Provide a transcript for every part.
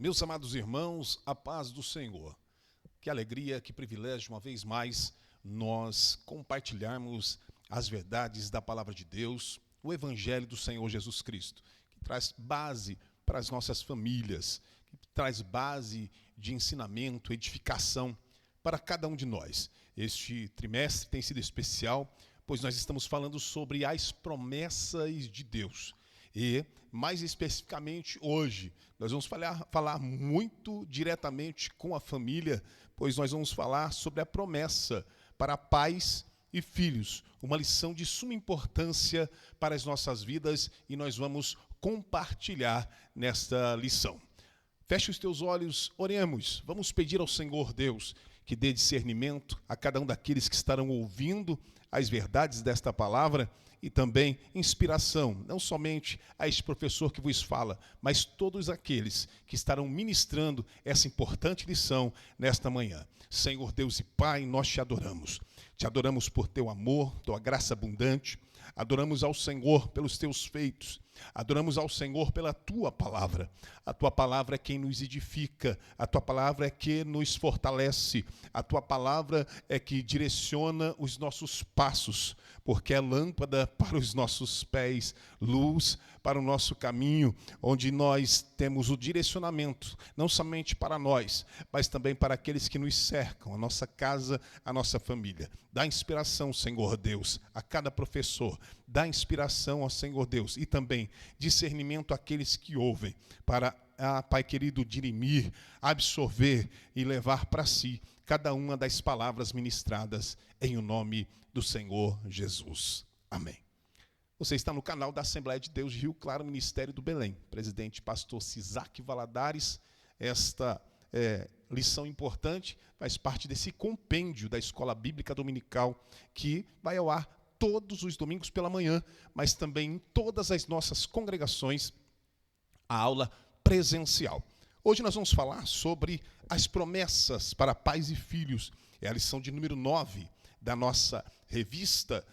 Meus amados irmãos, a paz do Senhor. Que alegria, que privilégio, uma vez mais, nós compartilharmos as verdades da palavra de Deus, o Evangelho do Senhor Jesus Cristo, que traz base para as nossas famílias, que traz base de ensinamento, edificação para cada um de nós. Este trimestre tem sido especial, pois nós estamos falando sobre as promessas de Deus. E, mais especificamente, hoje, nós vamos falar muito diretamente com a família, pois nós vamos falar sobre a promessa para pais e filhos, uma lição de suma importância para as nossas vidas, e nós vamos compartilhar nesta lição. Feche os teus olhos, oremos, vamos pedir ao Senhor Deus que dê discernimento a cada um daqueles que estarão ouvindo as verdades desta palavra, e também inspiração, não somente a este professor que vos fala, mas todos aqueles que estarão ministrando essa importante lição nesta manhã. Senhor Deus e Pai, nós te adoramos por teu amor, tua graça abundante, adoramos ao Senhor pelos teus feitos, adoramos ao Senhor pela tua palavra. A tua palavra é quem nos edifica, a tua palavra é que nos fortalece, a tua palavra é que direciona os nossos passos, porque é lâmpada para os nossos pés, luz para o nosso caminho, onde nós temos o direcionamento, não somente para nós, mas também para aqueles que nos cercam, a nossa casa, a nossa família. Dá inspiração, Senhor Deus, a cada professor, dá inspiração ao Senhor Deus, e também discernimento àqueles que ouvem, para, Pai querido, dirimir, absorver e levar para si cada uma das palavras ministradas em o nome do Senhor Jesus. Amém. Você está no canal da Assembleia de Deus de Rio Claro, Ministério do Belém. Presidente pastor Cisaque Valadares. Esta lição importante faz parte desse compêndio da Escola Bíblica Dominical, que vai ao ar todos os domingos pela manhã, mas também em todas as nossas congregações, a aula presencial. Hoje nós vamos falar sobre as promessas para pais e filhos. É a lição de número 9 da nossa revista,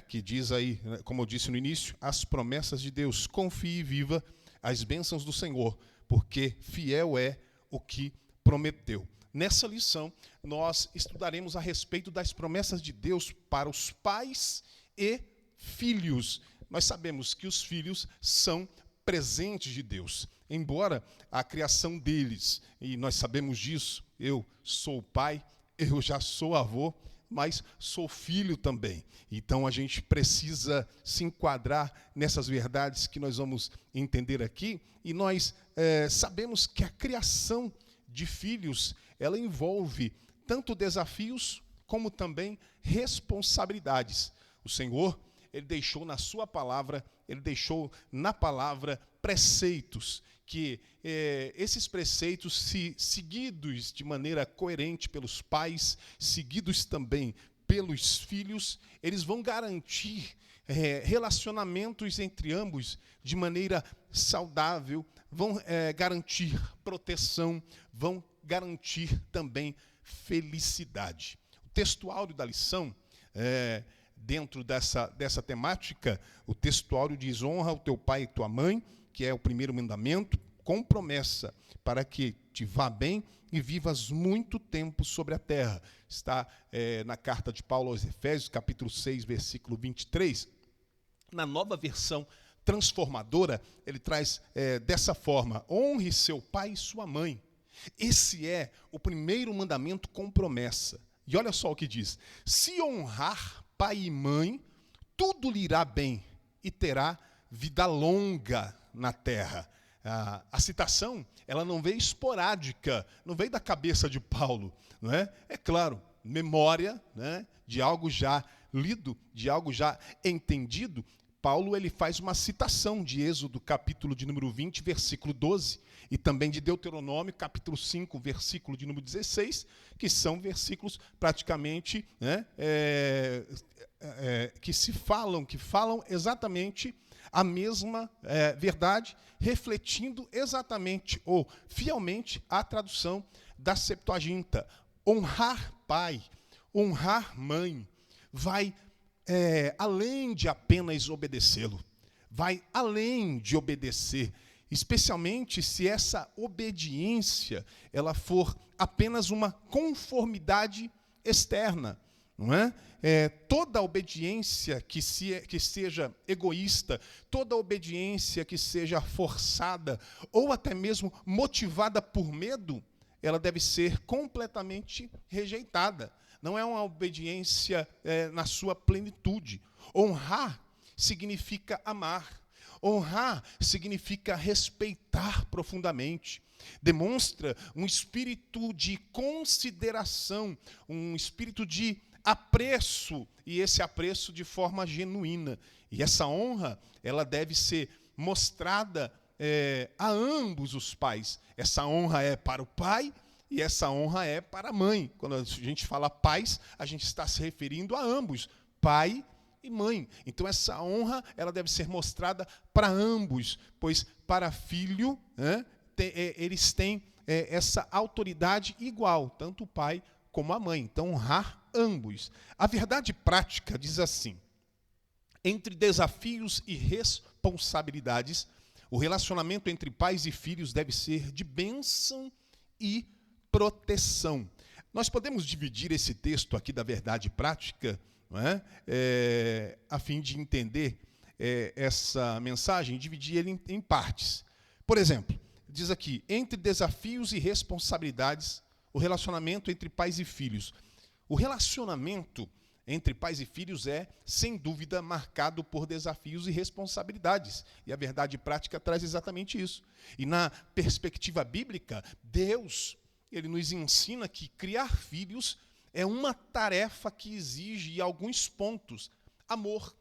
que diz aí, como eu disse no início, as promessas de Deus. Confie e viva as bênçãos do Senhor, porque fiel é o que prometeu. Nessa lição, nós estudaremos a respeito das promessas de Deus para os pais e filhos. Nós sabemos que os filhos são presentes de Deus, embora a criação deles, e nós sabemos disso, eu sou pai, eu já sou avô, mas sou filho também. Então a gente precisa se enquadrar nessas verdades que nós vamos entender aqui, e nós sabemos que a criação de filhos, ela envolve tanto desafios como também responsabilidades. O Senhor, ele deixou na sua palavra, ele deixou na palavra preceitos, que esses preceitos, se seguidos de maneira coerente pelos pais, seguidos também pelos filhos, eles vão garantir relacionamentos entre ambos de maneira saudável, vão garantir proteção, vão garantir também felicidade. O textuário da lição, dentro dessa temática, o textuário diz: honra o teu pai e tua mãe, que é o primeiro mandamento, com promessa, para que te vá bem e vivas muito tempo sobre a terra. Está na carta de Paulo aos Efésios, capítulo 6, versículo 23. Na nova versão transformadora, ele traz dessa forma: honre seu pai e sua mãe. Esse é o primeiro mandamento com promessa. E olha só o que diz: se honrar pai e mãe, tudo lhe irá bem e terá vida longa na terra. A citação, ela não veio esporádica, não veio da cabeça de Paulo, não é? É claro, memória, né, de algo já lido, de algo já entendido. Paulo, ele faz uma citação de Êxodo, capítulo de número 20, versículo 12, e também de Deuteronômio, capítulo 5, versículo de número 16, que são versículos praticamente, né, que falam exatamente a mesma verdade, refletindo exatamente ou fielmente a tradução da Septuaginta. Honrar pai, honrar mãe, vai além de apenas obedecê-lo, vai além de obedecer. especialmente se essa obediência ela for apenas uma conformidade externa, não é? Toda obediência que seja egoísta, toda obediência que seja forçada ou até mesmo motivada por medo, ela deve ser completamente rejeitada. Não é uma obediência na sua plenitude. Honrar significa amar. Honrar significa respeitar profundamente. Demonstra um espírito de consideração, um espírito de apreço, e esse apreço de forma genuína. E essa honra, ela deve ser mostrada a ambos os pais. Essa honra é para o pai e essa honra é para a mãe. Quando a gente fala pais, a gente está se referindo a ambos, pai e mãe. Então essa honra ela deve ser mostrada para ambos, pois para filho, eles têm essa autoridade igual, tanto o pai como a mãe. Então honrar ambos. A verdade prática diz assim: entre desafios e responsabilidades, o relacionamento entre pais e filhos deve ser de bênção e proteção. Nós podemos dividir esse texto aqui da verdade prática, não é? A fim de entender essa mensagem, dividir ele em partes. Por exemplo, diz aqui, entre desafios e responsabilidades, o relacionamento entre pais e filhos. O relacionamento entre pais e filhos é, sem dúvida, marcado por desafios e responsabilidades. E a verdade prática traz exatamente isso. E na perspectiva bíblica, Deus, ele nos ensina que criar filhos é uma tarefa que exige alguns pontos. Amor,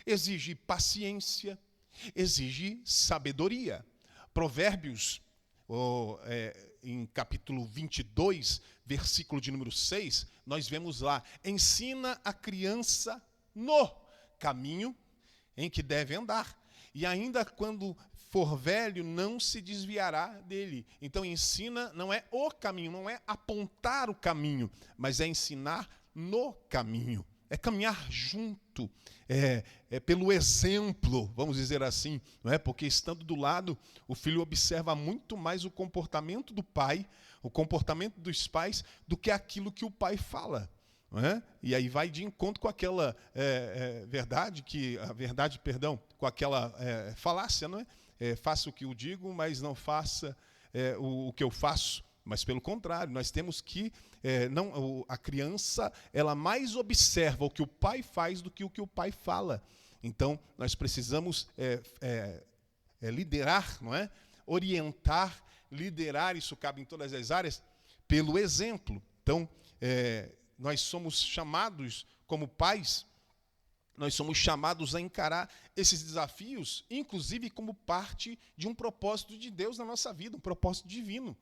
exige paciência, exige sabedoria. Provérbios, em capítulo 22, versículo de número 6, nós vemos lá: ensina a criança no caminho em que deve andar, e ainda quando for velho, não se desviará dele. Então, ensina não é o caminho, não é apontar o caminho, mas é ensinar no caminho. É caminhar junto, pelo exemplo, vamos dizer assim, não é? Porque estando do lado, o filho observa muito mais o comportamento do pai, o comportamento dos pais, do que aquilo que o pai fala. Não é? E aí vai de encontro com aquela com aquela falácia, não é? Faça o que eu digo, mas não faça o que eu faço. Mas, pelo contrário, nós temos que... a criança ela mais observa o que o pai faz do que o pai fala. Então, nós precisamos liderar, não é? Orientar, liderar, isso cabe em todas as áreas, pelo exemplo. Então, nós somos chamados, como pais, nós somos chamados a encarar esses desafios, inclusive como parte de um propósito de Deus na nossa vida, um propósito divino.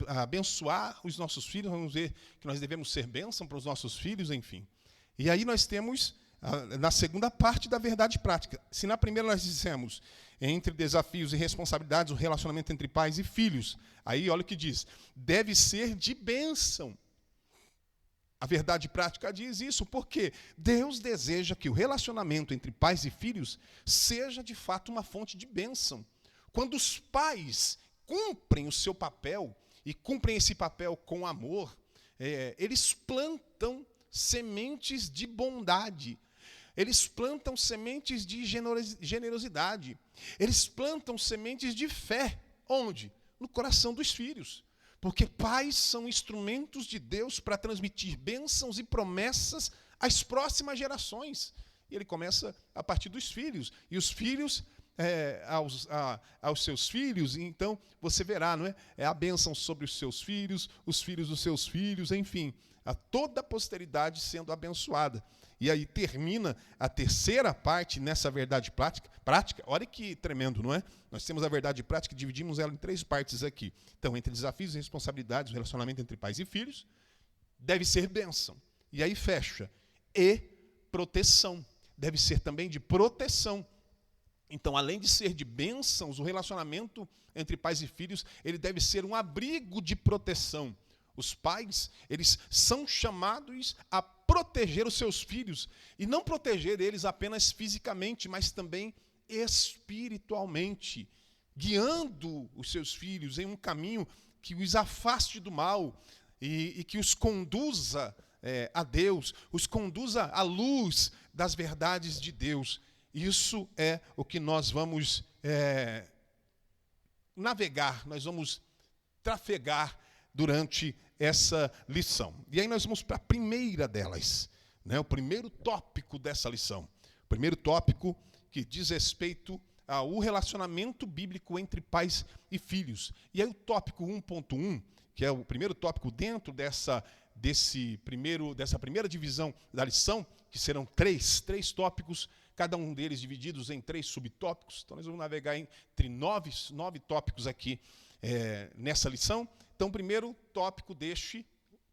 Abençoar os nossos filhos, vamos ver que nós devemos ser bênção para os nossos filhos, enfim. E aí nós temos, na segunda parte da verdade prática. Se na primeira nós dissemos, entre desafios e responsabilidades, o relacionamento entre pais e filhos, aí olha o que diz, deve ser de bênção. A verdade prática diz isso, porque Deus deseja que o relacionamento entre pais e filhos seja, de fato, uma fonte de bênção. Quando os pais cumprem o seu papel, e cumprem esse papel com amor, eles plantam sementes de bondade, eles plantam sementes de generosidade, eles plantam sementes de fé. Onde? No coração dos filhos. Porque pais são instrumentos de Deus para transmitir bênçãos e promessas às próximas gerações. E ele começa a partir dos filhos. E os filhos aos seus filhos, então você verá, não é? É a bênção sobre os filhos dos seus filhos, enfim, a toda a posteridade sendo abençoada. E aí termina a terceira parte nessa verdade prática. Olha que tremendo, não é? Nós temos a verdade prática e dividimos ela em 3 partes aqui. Então, entre desafios e responsabilidades, o relacionamento entre pais e filhos deve ser bênção. E aí fecha. E proteção. Deve ser também de proteção. Então, além de ser de bênçãos, o relacionamento entre pais e filhos, ele deve ser um abrigo de proteção. Os pais, eles são chamados a proteger os seus filhos, e não proteger eles apenas fisicamente, mas também espiritualmente, guiando os seus filhos em um caminho que os afaste do mal e que os conduza a Deus, os conduza à luz das verdades de Deus. Isso é o que nós vamos navegar, nós vamos trafegar durante essa lição. E aí nós vamos para a primeira delas, né, o primeiro tópico dessa lição. O primeiro tópico que diz respeito ao relacionamento bíblico entre pais e filhos. E aí o tópico 1.1, que é o primeiro tópico dentro dessa primeira divisão da lição, que serão três tópicos, cada um deles divididos em 3 subtópicos. Então nós vamos navegar entre nove tópicos aqui nessa lição. Então, o primeiro tópico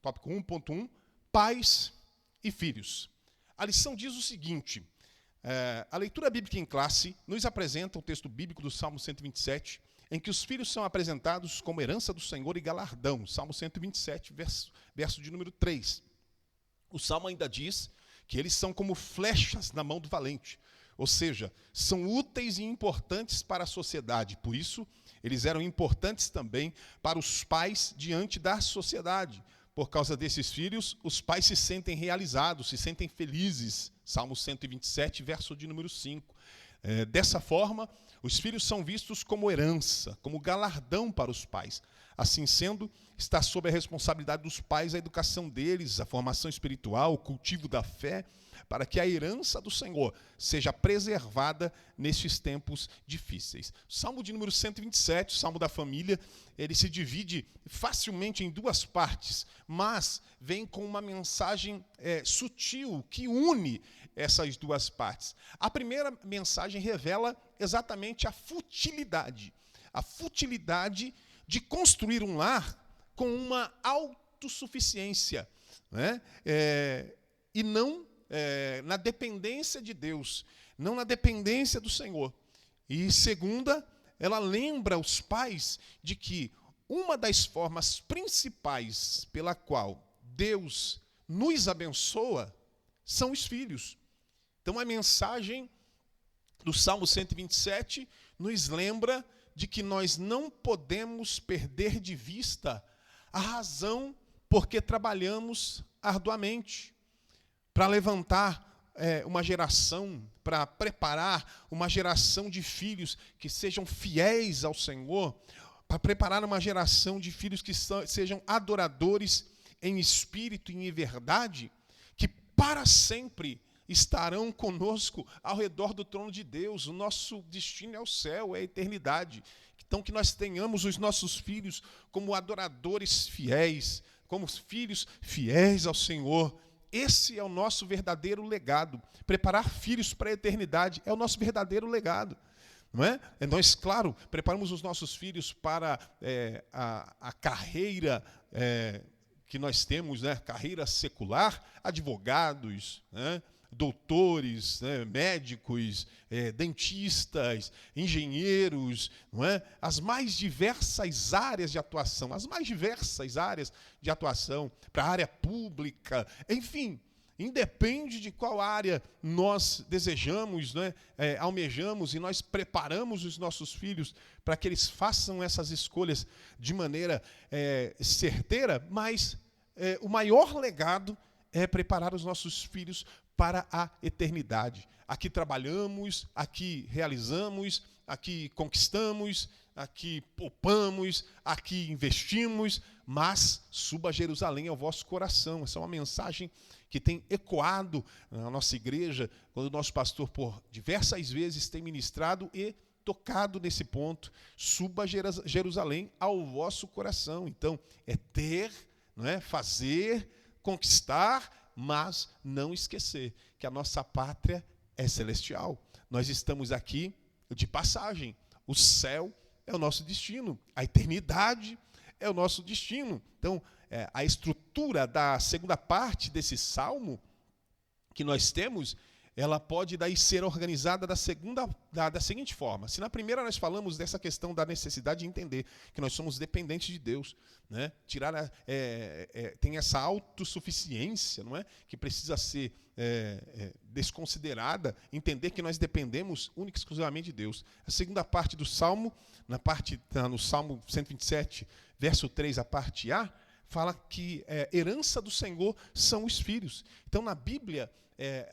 tópico 1.1, pais e filhos. A lição diz o seguinte: a leitura bíblica em classe nos apresenta o texto bíblico do Salmo 127, em que os filhos são apresentados como herança do Senhor e galardão. Salmo 127, verso de número 3. O Salmo ainda diz que eles são como flechas na mão do valente, ou seja, são úteis e importantes para a sociedade. Por isso, eles eram importantes também para os pais diante da sociedade. Por causa desses filhos, os pais se sentem realizados, se sentem felizes. Salmo 127, verso de número 5. Dessa forma, os filhos são vistos como herança, como galardão para os pais. Assim sendo, está sob a responsabilidade dos pais a educação deles, a formação espiritual, o cultivo da fé, para que a herança do Senhor seja preservada nestes tempos difíceis. O Salmo de número 127, o Salmo da família, ele se divide facilmente em 2 partes, mas vem com uma mensagem sutil que une essas 2 partes. A primeira mensagem revela exatamente a futilidade de construir um lar com uma autossuficiência, né? E não na dependência de Deus, não na dependência do Senhor. E segunda, ela lembra os pais de que uma das formas principais pela qual Deus nos abençoa são os filhos. Então a mensagem do Salmo 127 nos lembra de que nós não podemos perder de vista a razão por que trabalhamos arduamente para levantar uma geração, para preparar uma geração de filhos que sejam fiéis ao Senhor, para preparar uma geração de filhos que sejam adoradores em espírito e em verdade, que para sempre estarão conosco ao redor do trono de Deus. O nosso destino é o céu, é a eternidade. Então, que nós tenhamos os nossos filhos como adoradores fiéis, como filhos fiéis ao Senhor. Esse é o nosso verdadeiro legado. Preparar filhos para a eternidade é o nosso verdadeiro legado. Não é? Nós, claro, preparamos os nossos filhos para a carreira que nós temos, né? Carreira secular, advogados, né? Doutores, né? Médicos, dentistas, engenheiros, não é? As mais diversas áreas de atuação, para a área pública, enfim, independe de qual área nós desejamos, né? Almejamos, e nós preparamos os nossos filhos para que eles façam essas escolhas de maneira certeira, mas o maior legado é preparar os nossos filhos para a eternidade. Aqui trabalhamos, aqui realizamos, aqui conquistamos, aqui poupamos, aqui investimos, mas suba a Jerusalém ao vosso coração. Essa é uma mensagem que tem ecoado na nossa igreja, quando o nosso pastor, por diversas vezes, tem ministrado e tocado nesse ponto. Suba Jerusalém ao vosso coração. Então, é ter, não é? Fazer, conquistar, mas não esquecer que a nossa pátria é celestial. Nós estamos aqui de passagem. O céu é o nosso destino. A eternidade é o nosso destino. Então, a estrutura da segunda parte desse salmo que nós temos ela pode daí ser organizada da seguinte forma. Se na primeira nós falamos dessa questão da necessidade de entender que nós somos dependentes de Deus, né? Tem essa autossuficiência, não é? Que precisa ser desconsiderada, entender que nós dependemos única e exclusivamente de Deus. A segunda parte do Salmo, no Salmo 127, verso 3, a parte A, fala que herança do Senhor são os filhos. Então, na Bíblia,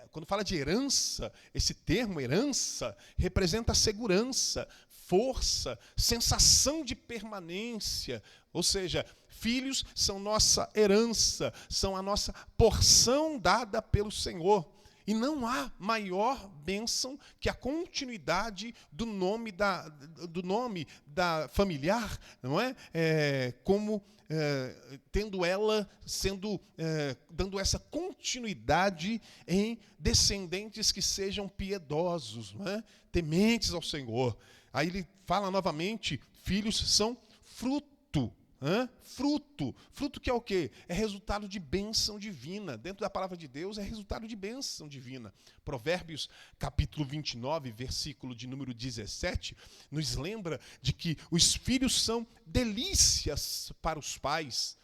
quando fala de herança, esse termo herança representa segurança, força, sensação de permanência. Ou seja, filhos são nossa herança, são a nossa porção dada pelo Senhor. E não há maior bênção que a continuidade do nome da familiar, não é? Tendo ela dando essa continuidade em descendentes que sejam piedosos, não é? Tementes ao Senhor. Aí ele fala novamente, filhos são fruto. Fruto que é o quê? É resultado de bênção divina. Dentro da palavra de Deus é resultado de bênção divina. Provérbios capítulo 29, versículo de número 17, nos lembra de que os filhos são delícias para os pais.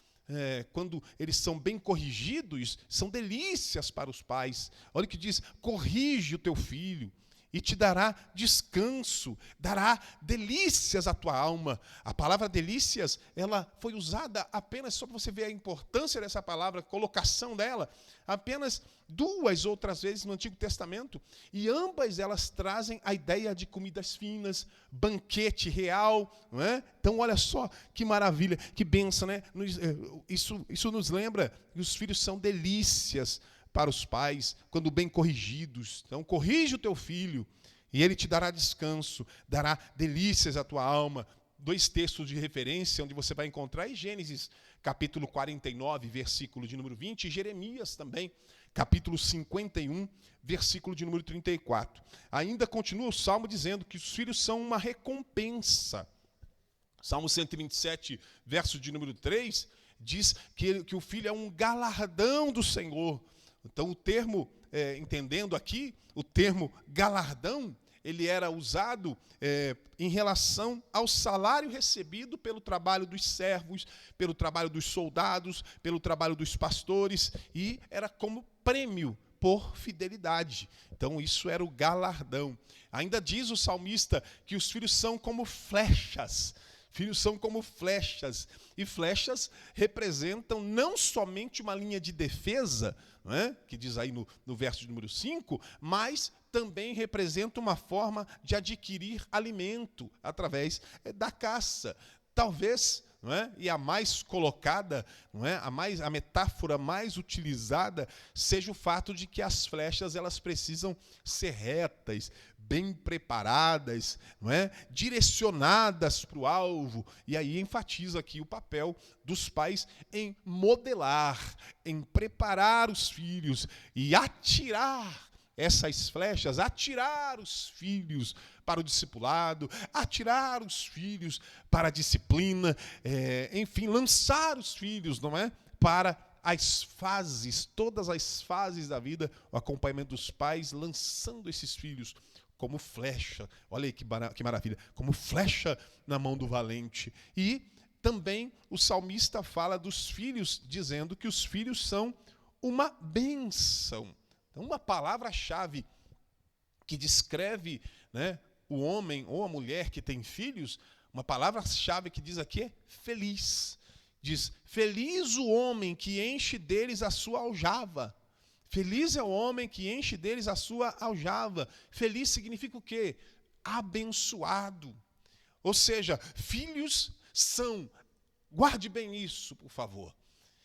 Quando eles são bem corrigidos, são delícias para os pais. Olha o que diz, corrige o teu filho e te dará descanso, dará delícias à tua alma. A palavra delícias, ela foi usada apenas, só para você ver a importância dessa palavra, a colocação dela, apenas 2 outras vezes no Antigo Testamento, e ambas elas trazem a ideia de comidas finas, banquete real, não é? Então, olha só que maravilha, que bênção, né? Isso nos lembra que os filhos são delícias para os pais, quando bem corrigidos. Então, corrige o teu filho, e ele te dará descanso, dará delícias à tua alma. 2 textos de referência, onde você vai encontrar em Gênesis, capítulo 49, versículo de número 20, e Jeremias também, capítulo 51, versículo de número 34. Ainda continua o Salmo dizendo que os filhos são uma recompensa. Salmo 127, verso de número 3, diz que o filho é um galardão do Senhor. Então, o termo, entendendo aqui, o termo galardão, ele era usado em relação ao salário recebido pelo trabalho dos servos, pelo trabalho dos soldados, pelo trabalho dos pastores, e era como prêmio por fidelidade. Então, isso era o galardão. Ainda diz o salmista que os filhos são como flechas. Filhos são como flechas, e flechas representam não somente uma linha de defesa, não é? Que diz aí no verso de número 5, mas também representa uma forma de adquirir alimento através da caça. Talvez, não é? E a mais colocada, não é? A metáfora mais utilizada seja o fato de que as flechas elas precisam ser retas, bem preparadas, não é? Direcionadas para o alvo. E aí enfatiza aqui o papel dos pais em modelar, em preparar os filhos e atirar essas flechas, atirar os filhos para o discipulado, atirar os filhos para a disciplina, enfim, lançar os filhos, não é? Para as fases, todas as fases da vida, o acompanhamento dos pais, lançando esses filhos como flecha, olha aí que maravilha, como flecha na mão do valente. E também o salmista fala dos filhos, dizendo que os filhos são uma bênção. Então, uma palavra-chave que descreve, né, o homem ou a mulher que tem filhos, uma palavra-chave que diz aqui é feliz. Diz, feliz o homem que enche deles a sua aljava. Feliz é o homem que enche deles a sua aljava. Feliz significa o quê? Abençoado. Ou seja, filhos são, guarde bem isso, por favor.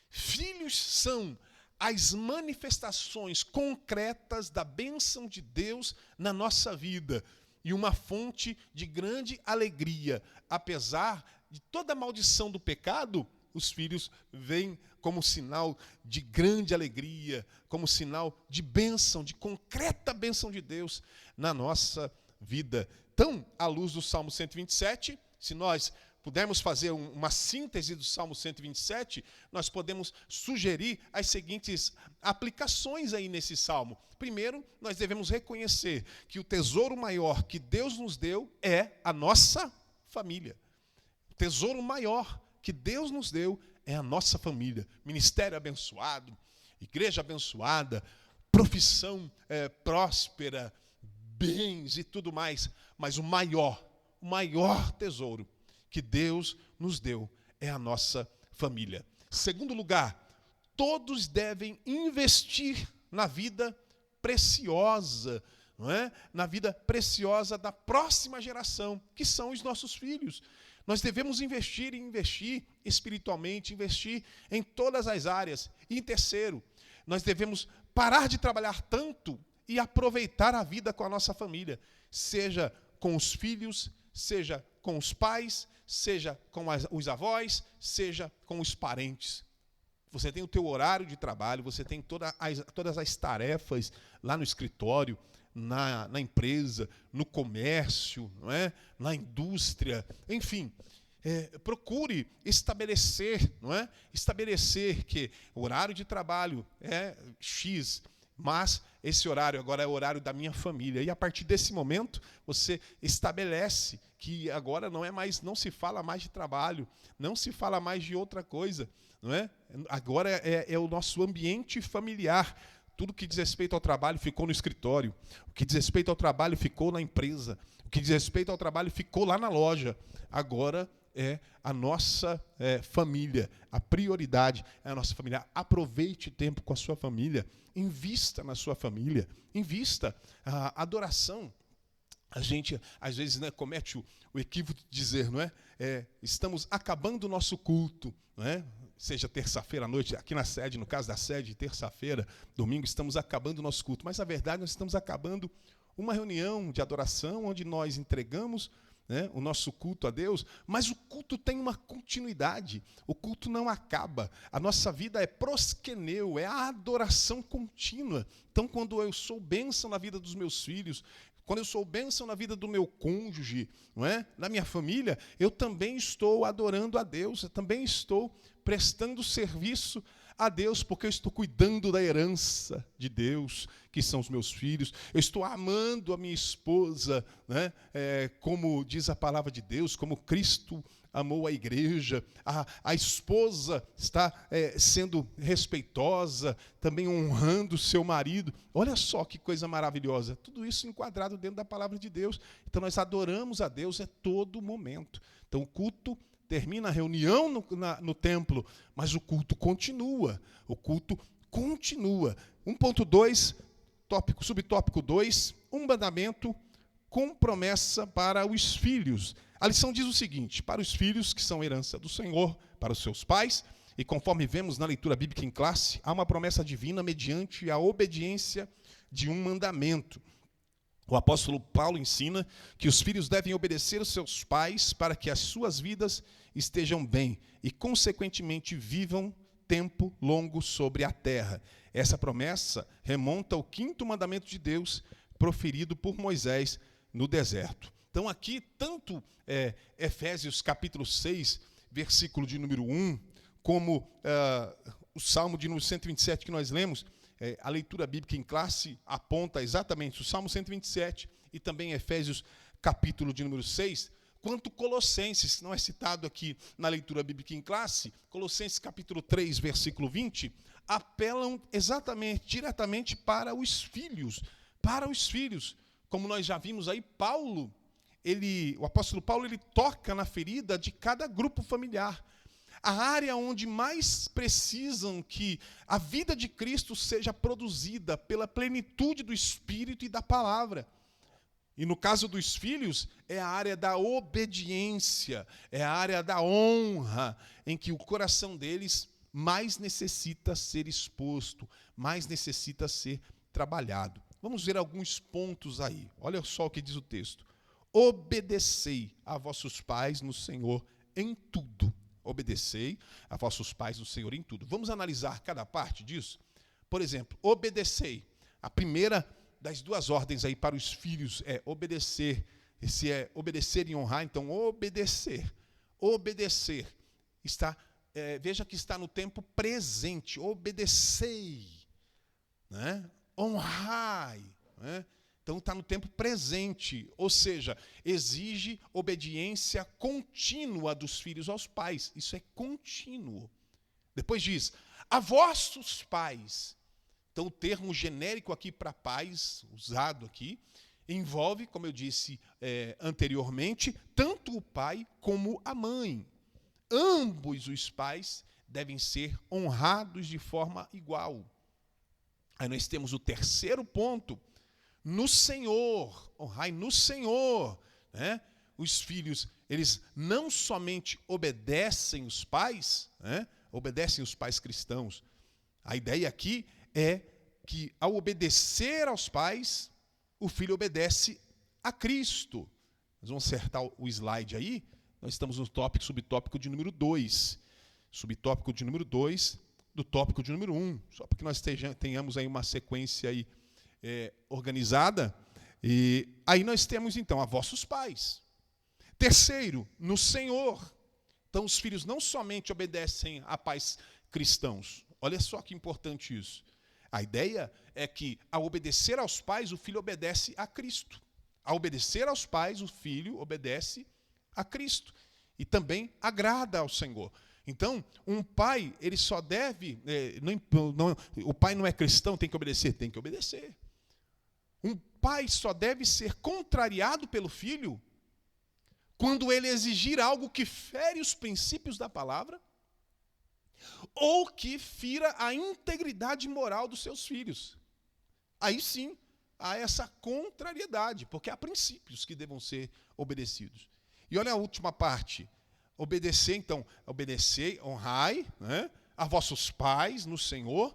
Filhos são as manifestações concretas da bênção de Deus na nossa vida. E uma fonte de grande alegria. Apesar de toda a maldição do pecado, os filhos vêm como sinal de grande alegria, como sinal de bênção, de concreta bênção de Deus na nossa vida. Então, à luz do Salmo 127, se nós pudermos fazer uma síntese do Salmo 127, nós podemos sugerir as seguintes aplicações aí nesse Salmo. Primeiro, nós devemos reconhecer que o tesouro maior que Deus nos deu é a nossa família. O tesouro maior que Deus nos deu é a nossa família. Ministério abençoado, igreja abençoada, profissão próspera, bens e tudo mais. Mas o maior tesouro que Deus nos deu é a nossa família. Segundo lugar, todos devem investir na vida preciosa, não é? Na vida preciosa da próxima geração, que são os nossos filhos. Nós devemos investir espiritualmente, investir em todas as áreas. E em terceiro, nós devemos parar de trabalhar tanto e aproveitar a vida com a nossa família, seja com os filhos, seja com os pais, seja com os avós, seja com os parentes. Você tem o teu horário de trabalho, você tem todas as tarefas lá no escritório, na empresa, no comércio, não é? Na indústria, enfim. Procure estabelecer, não é? Estabelecer que o horário de trabalho é X, mas esse horário agora é o horário da minha família. E a partir desse momento, você estabelece que agora não se fala mais de trabalho, não se fala mais de outra coisa, não é? Agora é o nosso ambiente familiar. Tudo que diz respeito ao trabalho ficou no escritório. O que diz respeito ao trabalho ficou na empresa. O que diz respeito ao trabalho ficou lá na loja. Agora é a nossa família. A prioridade é a nossa família. Aproveite tempo com a sua família. Invista na sua família. Invista. A adoração. A gente, às vezes, comete o equívoco de dizer, não é? Estamos acabando o nosso culto, não é? Seja terça-feira à noite, aqui na sede, no caso da sede, terça-feira, domingo, estamos acabando o nosso culto. Mas, na verdade, nós estamos acabando uma reunião de adoração, onde nós entregamos, né, o nosso culto a Deus, mas o culto tem uma continuidade, o culto não acaba. A nossa vida é prosqueneu, é a adoração contínua. Então, quando eu sou bênção na vida dos meus filhos, quando eu sou bênção na vida do meu cônjuge, não é? Na minha família, eu também estou adorando a Deus, eu também estou prestando serviço a Deus, porque eu estou cuidando da herança de Deus, que são os meus filhos. Eu estou amando a minha esposa, né? Como diz a palavra de Deus, como Cristo amou a igreja. A esposa está sendo respeitosa, também honrando o seu marido. Olha só que coisa maravilhosa. Tudo isso enquadrado dentro da palavra de Deus. Então nós adoramos a Deus a todo momento. Então o culto termina a reunião no templo, mas o culto continua. O culto continua. 1.2, subtópico 2, um mandamento com promessa para os filhos. A lição diz o seguinte: para os filhos, que são herança do Senhor, para os seus pais, e conforme vemos na leitura bíblica em classe, há uma promessa divina mediante a obediência de um mandamento. O apóstolo Paulo ensina que os filhos devem obedecer aos seus pais para que as suas vidas estejam bem e, consequentemente, vivam tempo longo sobre a terra. Essa promessa remonta ao 5º mandamento de Deus, proferido por Moisés no deserto. Então, aqui, tanto Efésios capítulo 6, versículo de número 1, como o Salmo de número 127 que nós lemos, a leitura bíblica em classe aponta exatamente o Salmo 127 e também Efésios capítulo de número 6, quanto Colossenses, que não é citado aqui na leitura bíblica em classe, Colossenses capítulo 3, versículo 20, apelam exatamente, diretamente para os filhos. Para os filhos. Como nós já vimos aí, o apóstolo Paulo, ele toca na ferida de cada grupo familiar. A área onde mais precisam que a vida de Cristo seja produzida pela plenitude do Espírito e da palavra. E no caso dos filhos, é a área da obediência, é a área da honra, em que o coração deles mais necessita ser exposto, mais necessita ser trabalhado. Vamos ver alguns pontos aí. Olha só o que diz o texto. Obedecei a vossos pais no Senhor em tudo. Obedecei a vossos pais no Senhor em tudo. Vamos analisar cada parte disso? Por exemplo, obedecei. A primeira das duas ordens aí para os filhos é obedecer. Se é obedecer e honrar, então obedecer. obedecer. Veja que está no tempo presente. Obedecei, né? Honrai, né? Então está no tempo presente, ou seja, exige obediência contínua dos filhos aos pais. Isso é contínuo. Depois diz, a vossos pais. Então o termo genérico aqui para pais, usado aqui, envolve, como eu disse anteriormente, tanto o pai como a mãe. Ambos os pais devem ser honrados de forma igual. Aí nós temos o terceiro ponto, no Senhor, honrai no Senhor, né? Os filhos, eles não somente obedecem os pais, né? Obedecem os pais cristãos. A ideia aqui é que, ao obedecer aos pais, o filho obedece a Cristo. Nós vamos acertar o slide aí. Nós estamos no subtópico de número 2. Subtópico de número 2 do tópico de número 1. Só para que nós tenhamos aí uma sequência aí, organizada. E aí nós temos, então, a vossos pais. Terceiro, no Senhor. Então, os filhos não somente obedecem a pais cristãos. Olha só que importante isso. A ideia é que, ao obedecer aos pais, o filho obedece a Cristo. Ao obedecer aos pais, o filho obedece a Cristo. E também agrada ao Senhor. Então, um pai, ele só deve... o pai não é cristão, tem que obedecer? Tem que obedecer. Um pai só deve ser contrariado pelo filho quando ele exigir algo que fere os princípios da palavra ou que fira a integridade moral dos seus filhos. Aí sim, há essa contrariedade, porque há princípios que devam ser obedecidos. E olha a última parte. Obedecer, então, obedecei, honrai, né, a vossos pais no Senhor,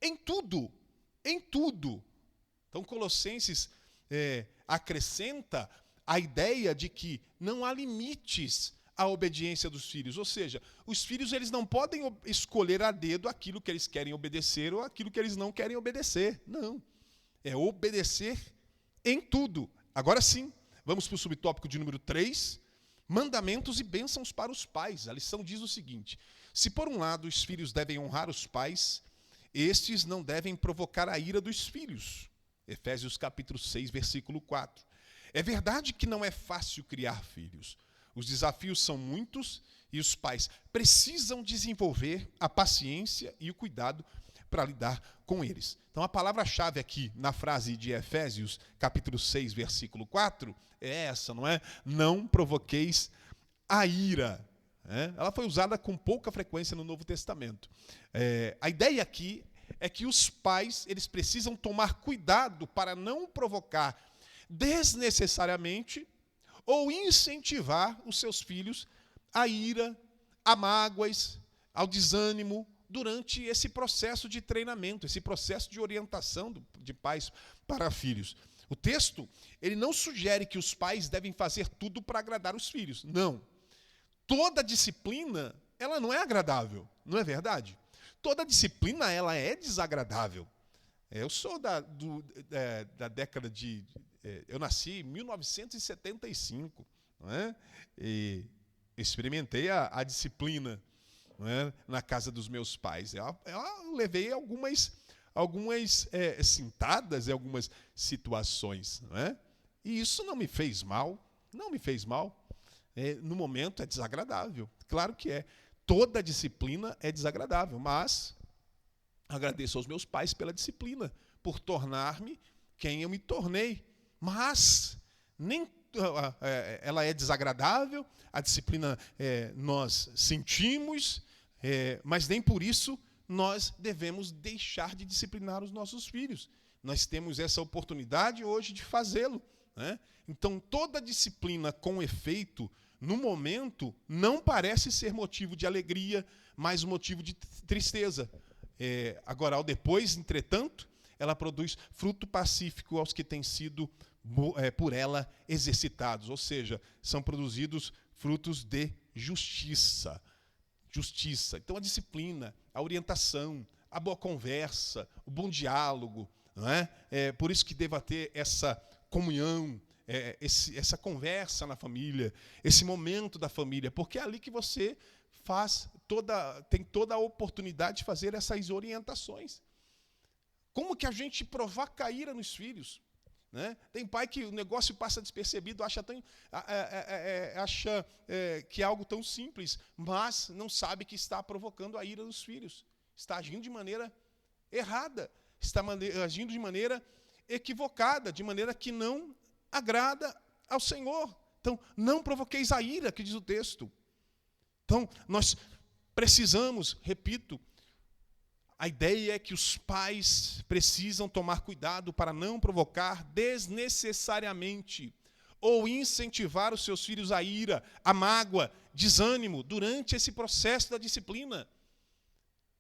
em tudo, em tudo. Então, Colossenses acrescenta a ideia de que não há limites à obediência dos filhos. Ou seja, os filhos, eles não podem escolher a dedo aquilo que eles querem obedecer ou aquilo que eles não querem obedecer. Não. É obedecer em tudo. Agora sim, vamos para o subtópico de número 3, mandamentos e bênçãos para os pais. A lição diz o seguinte: se por um lado os filhos devem honrar os pais, estes não devem provocar a ira dos filhos. Efésios capítulo 6, versículo 4. É verdade que não é fácil criar filhos. Os desafios são muitos e os pais precisam desenvolver a paciência e o cuidado para lidar com eles. Então, a palavra-chave aqui na frase de Efésios, capítulo 6, versículo 4, é essa, não é? Não provoqueis a ira. Ela foi usada com pouca frequência no Novo Testamento. A ideia aqui é que os pais, eles precisam tomar cuidado para não provocar desnecessariamente ou incentivar os seus filhos à ira, a mágoas, ao desânimo, durante esse processo de treinamento, esse processo de orientação de pais para filhos. O texto, ele não sugere que os pais devem fazer tudo para agradar os filhos. Não. Toda disciplina, ela não é agradável, não é verdade? Toda disciplina, ela é desagradável. Eu sou da década de... eu nasci em 1975, não é? E experimentei a disciplina, não é, na casa dos meus pais. Eu levei algumas cintadas em algumas situações, não é? E isso não me fez mal, não me fez mal. No momento é desagradável, claro que é. Toda disciplina é desagradável, mas agradeço aos meus pais pela disciplina, por tornar-me quem eu me tornei. Mas nem ela é desagradável, a disciplina nós sentimos, mas nem por isso nós devemos deixar de disciplinar os nossos filhos. Nós temos essa oportunidade hoje de fazê-lo, né? Então, toda disciplina com efeito, no momento, não parece ser motivo de alegria, mas motivo de tristeza. Agora, ao depois, entretanto, ela produz fruto pacífico aos que têm sido por ela exercitados, ou seja, são produzidos frutos de justiça. Justiça. Então, a disciplina, a orientação, a boa conversa, o bom diálogo, não é? Por isso que deva ter essa comunhão, essa conversa na família, esse momento da família, porque é ali que você tem toda a oportunidade de fazer essas orientações. Como que a gente provoca a ira nos filhos? Né? Tem pai que o negócio passa despercebido, acha que é algo tão simples, mas não sabe que está provocando a ira dos filhos. Está agindo de maneira errada, está agindo de maneira equivocada, de maneira que não agrada ao Senhor. Então, não provoqueis a ira, que diz o texto. Então, nós precisamos, repito, a ideia é que os pais precisam tomar cuidado para não provocar desnecessariamente ou incentivar os seus filhos à ira, à mágoa, desânimo durante esse processo da disciplina.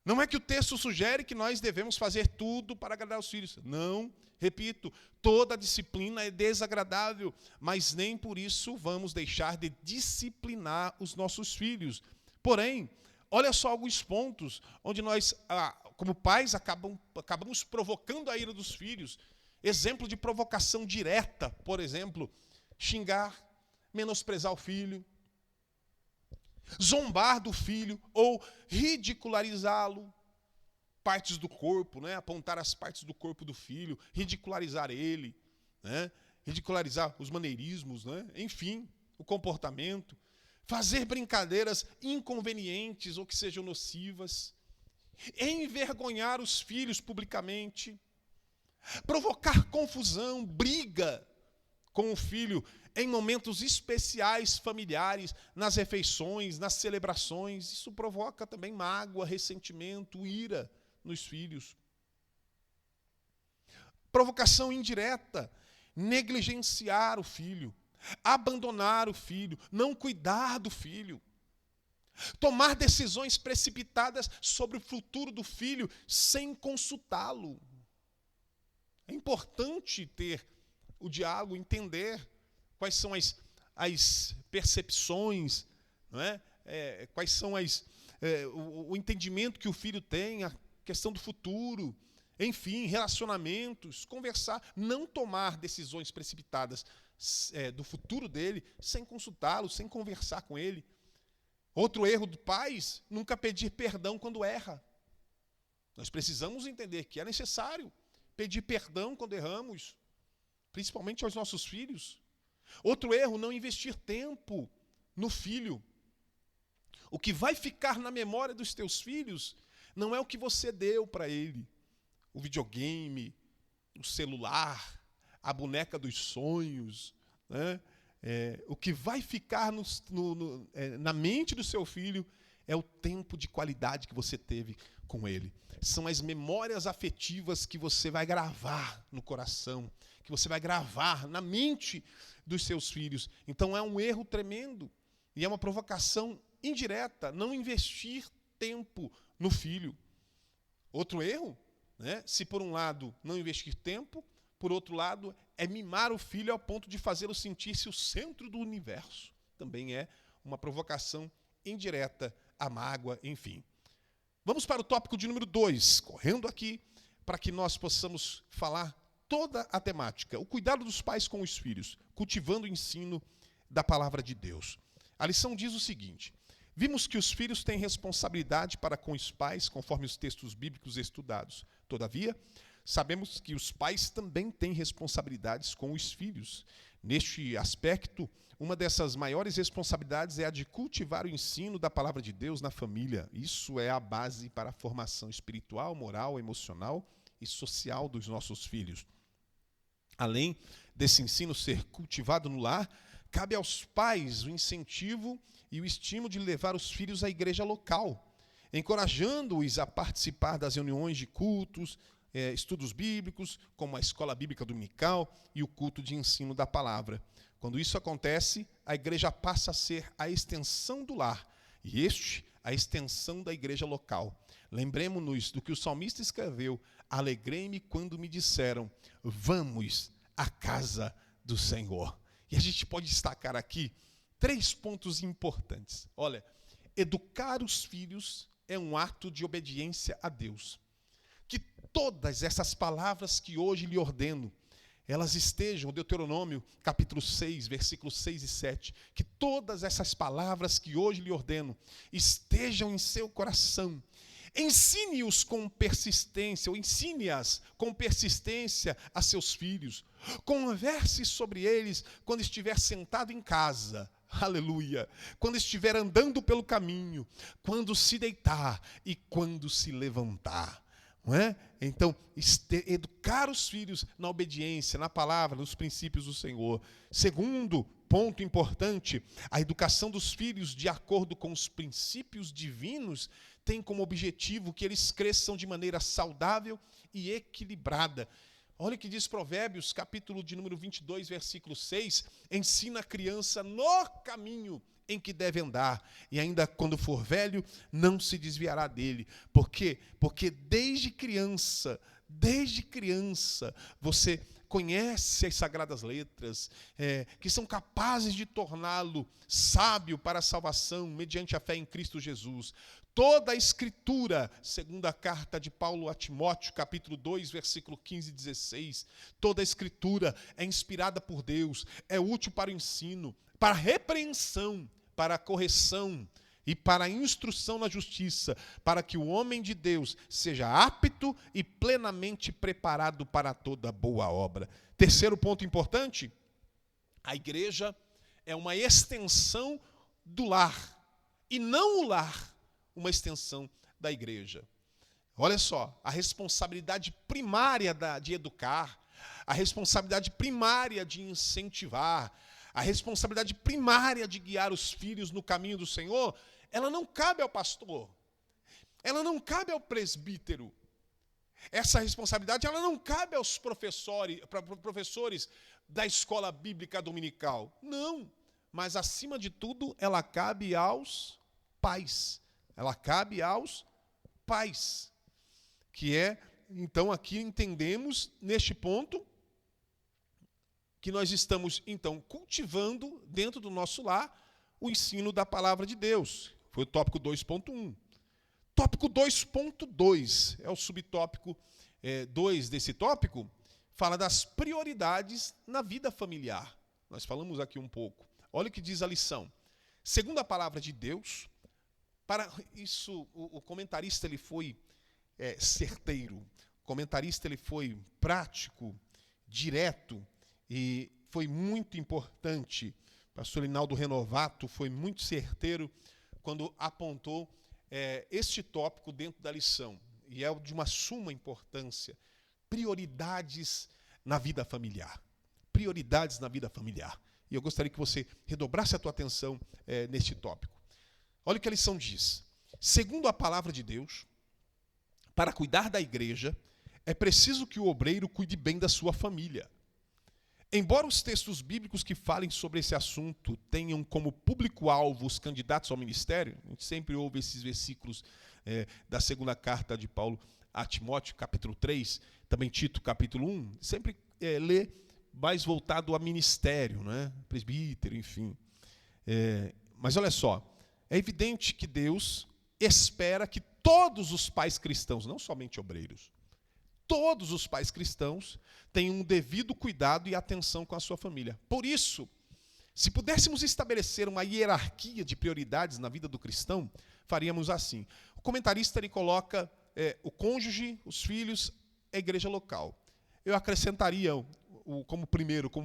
Não é que o texto sugere que nós devemos fazer tudo para agradar os filhos. Não, repito, toda disciplina é desagradável, mas nem por isso vamos deixar de disciplinar os nossos filhos. Porém, olha só alguns pontos onde nós, como pais, acabamos provocando a ira dos filhos. Exemplo de provocação direta, por exemplo, xingar, menosprezar o filho, zombar do filho ou ridicularizá-lo, partes do corpo, né? Apontar as partes do corpo do filho, ridicularizar ele, né? Ridicularizar os maneirismos, né? Enfim, o comportamento, fazer brincadeiras inconvenientes ou que sejam nocivas, envergonhar os filhos publicamente, provocar confusão, briga com o filho em momentos especiais familiares, nas refeições, nas celebrações. Isso provoca também mágoa, ressentimento, ira nos filhos. Provocação indireta, negligenciar o filho, abandonar o filho, não cuidar do filho, tomar decisões precipitadas sobre o futuro do filho sem consultá-lo. É importante ter o diálogo, entender quais são as percepções, não é? Quais são o entendimento que o filho tem, a questão do futuro, enfim, relacionamentos, conversar, não tomar decisões precipitadas do futuro dele sem consultá-lo, sem conversar com ele. Outro erro de pais, nunca pedir perdão quando erra. Nós precisamos entender que é necessário pedir perdão quando erramos, principalmente aos nossos filhos. Outro erro, não investir tempo no filho. O que vai ficar na memória dos teus filhos não é o que você deu para ele. O videogame, o celular, a boneca dos sonhos, né? O que vai ficar na mente do seu filho é o tempo de qualidade que você teve com ele. São as memórias afetivas que você vai gravar no coração, que você vai gravar na mente dos seus filhos. Então é um erro tremendo e é uma provocação indireta não investir tempo no filho. Outro erro, né? Se por um lado não investir tempo, por outro lado é mimar o filho ao ponto de fazê-lo sentir-se o centro do universo. Também é uma provocação indireta, a mágoa, enfim. Vamos para o tópico de número 2, correndo aqui para que nós possamos falar toda a temática, o cuidado dos pais com os filhos, cultivando o ensino da palavra de Deus. A lição diz o seguinte: vimos que os filhos têm responsabilidade para com os pais, conforme os textos bíblicos estudados. Todavia, sabemos que os pais também têm responsabilidades com os filhos. Neste aspecto, uma dessas maiores responsabilidades é a de cultivar o ensino da palavra de Deus na família. Isso é a base para a formação espiritual, moral, emocional e social dos nossos filhos. Além desse ensino ser cultivado no lar, cabe aos pais o incentivo e o estímulo de levar os filhos à igreja local, encorajando-os a participar das reuniões de cultos, estudos bíblicos, como a escola bíblica dominical e o culto de ensino da palavra. Quando isso acontece, a igreja passa a ser a extensão do lar e a extensão da igreja local. Lembremos-nos do que o salmista escreveu: alegrei-me quando me disseram, vamos à casa do Senhor. E a gente pode destacar aqui 3 pontos importantes. Olha, educar os filhos é um ato de obediência a Deus. Que todas essas palavras que hoje lhe ordeno elas estejam, Deuteronômio capítulo 6, versículos 6 e 7, que todas essas palavras que hoje lhe ordeno estejam em seu coração. Ensine-os com persistência, ou ensine-as com persistência a seus filhos. Converse sobre eles quando estiver sentado em casa, aleluia, quando estiver andando pelo caminho, quando se deitar e quando se levantar. Não é? Então, educar os filhos na obediência, na palavra, nos princípios do Senhor. Segundo ponto importante, a educação dos filhos de acordo com os princípios divinos tem como objetivo que eles cresçam de maneira saudável e equilibrada. Olha o que diz Provérbios, capítulo de número 22, versículo 6, ensina a criança no caminho em que deve andar, e ainda quando for velho, não se desviará dele. Por quê? Porque desde criança, você conhece as sagradas letras, que são capazes de torná-lo sábio para a salvação, mediante a fé em Cristo Jesus. Toda a Escritura, segundo a carta de Paulo a Timóteo, capítulo 2, versículo 15 e 16, toda a Escritura é inspirada por Deus, é útil para o ensino, para a repreensão, para a correção e para a instrução na justiça, para que o homem de Deus seja apto e plenamente preparado para toda boa obra. Terceiro ponto importante, a igreja é uma extensão do lar, e não o lar uma extensão da igreja. Olha só, a responsabilidade primária de educar, a responsabilidade primária de incentivar, a responsabilidade primária de guiar os filhos no caminho do Senhor, ela não cabe ao pastor, ela não cabe ao presbítero. Essa responsabilidade ela não cabe aos professores da escola bíblica dominical. Não, mas acima de tudo ela cabe aos pais. Ela cabe aos pais, que então aqui entendemos neste ponto que nós estamos então cultivando dentro do nosso lar o ensino da palavra de Deus. Foi o tópico 2.1. Tópico 2.2 é o subtópico 2 desse tópico, fala das prioridades na vida familiar. Nós falamos aqui um pouco. Olha o que diz a lição. Segundo a palavra de Deus, para isso o comentarista ele foi certeiro, o comentarista ele foi prático, direto, e foi muito importante. O pastor Linaldo Renovato foi muito certeiro quando apontou este tópico dentro da lição. E é de uma suma importância. Prioridades na vida familiar. Prioridades na vida familiar. E eu gostaria que você redobrasse a tua atenção neste tópico. Olha o que a lição diz. Segundo a palavra de Deus, para cuidar da igreja, é preciso que o obreiro cuide bem da sua família. Embora os textos bíblicos que falem sobre esse assunto tenham como público-alvo os candidatos ao ministério, a gente sempre ouve esses versículos da segunda carta de Paulo a Timóteo, capítulo 3, também Tito, capítulo 1, sempre lê mais voltado a ministério, né? Presbítero, enfim. Mas olha só, é evidente que Deus espera que todos os pais cristãos, não somente obreiros, todos os pais cristãos tenham um devido cuidado e atenção com a sua família. Por isso, se pudéssemos estabelecer uma hierarquia de prioridades na vida do cristão, faríamos assim. O comentarista ele coloca o cônjuge, os filhos, a igreja local. Eu acrescentaria como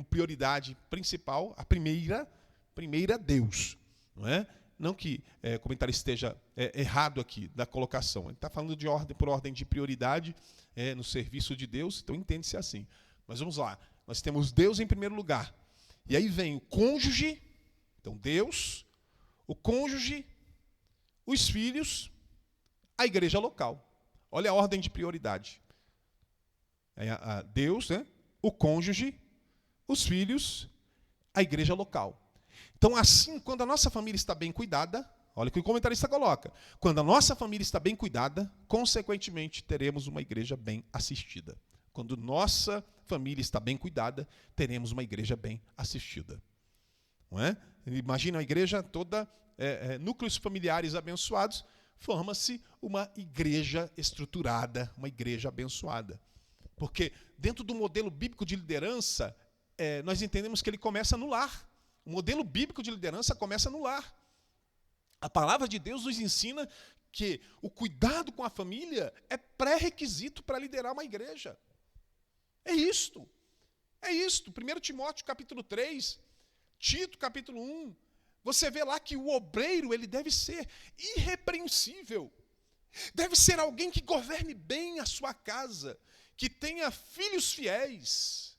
prioridade principal, a primeira Deus. Não é? Não que o comentarista esteja errado aqui da colocação. Ele está falando por ordem de prioridade no serviço de Deus, então entende-se assim. Mas vamos lá. Nós temos Deus em primeiro lugar. E aí vem o cônjuge, então Deus, o cônjuge, os filhos, a igreja local. Olha a ordem de prioridade. Deus, né? O cônjuge, os filhos, a igreja local. Então, assim, quando a nossa família está bem cuidada, olha o que o comentarista coloca, quando a nossa família está bem cuidada, consequentemente, teremos uma igreja bem assistida. Quando nossa família está bem cuidada, teremos uma igreja bem assistida. Não é? Imagina a igreja toda, núcleos familiares abençoados, forma-se uma igreja estruturada, uma igreja abençoada. Porque dentro do modelo bíblico de liderança, nós entendemos que ele começa no lar. O modelo bíblico de liderança começa no lar. A palavra de Deus nos ensina que o cuidado com a família é pré-requisito para liderar uma igreja. É isto. É isto. 1 Timóteo capítulo 3, Tito capítulo 1. Você vê lá que o obreiro ele deve ser irrepreensível. Deve ser alguém que governe bem a sua casa, que tenha filhos fiéis.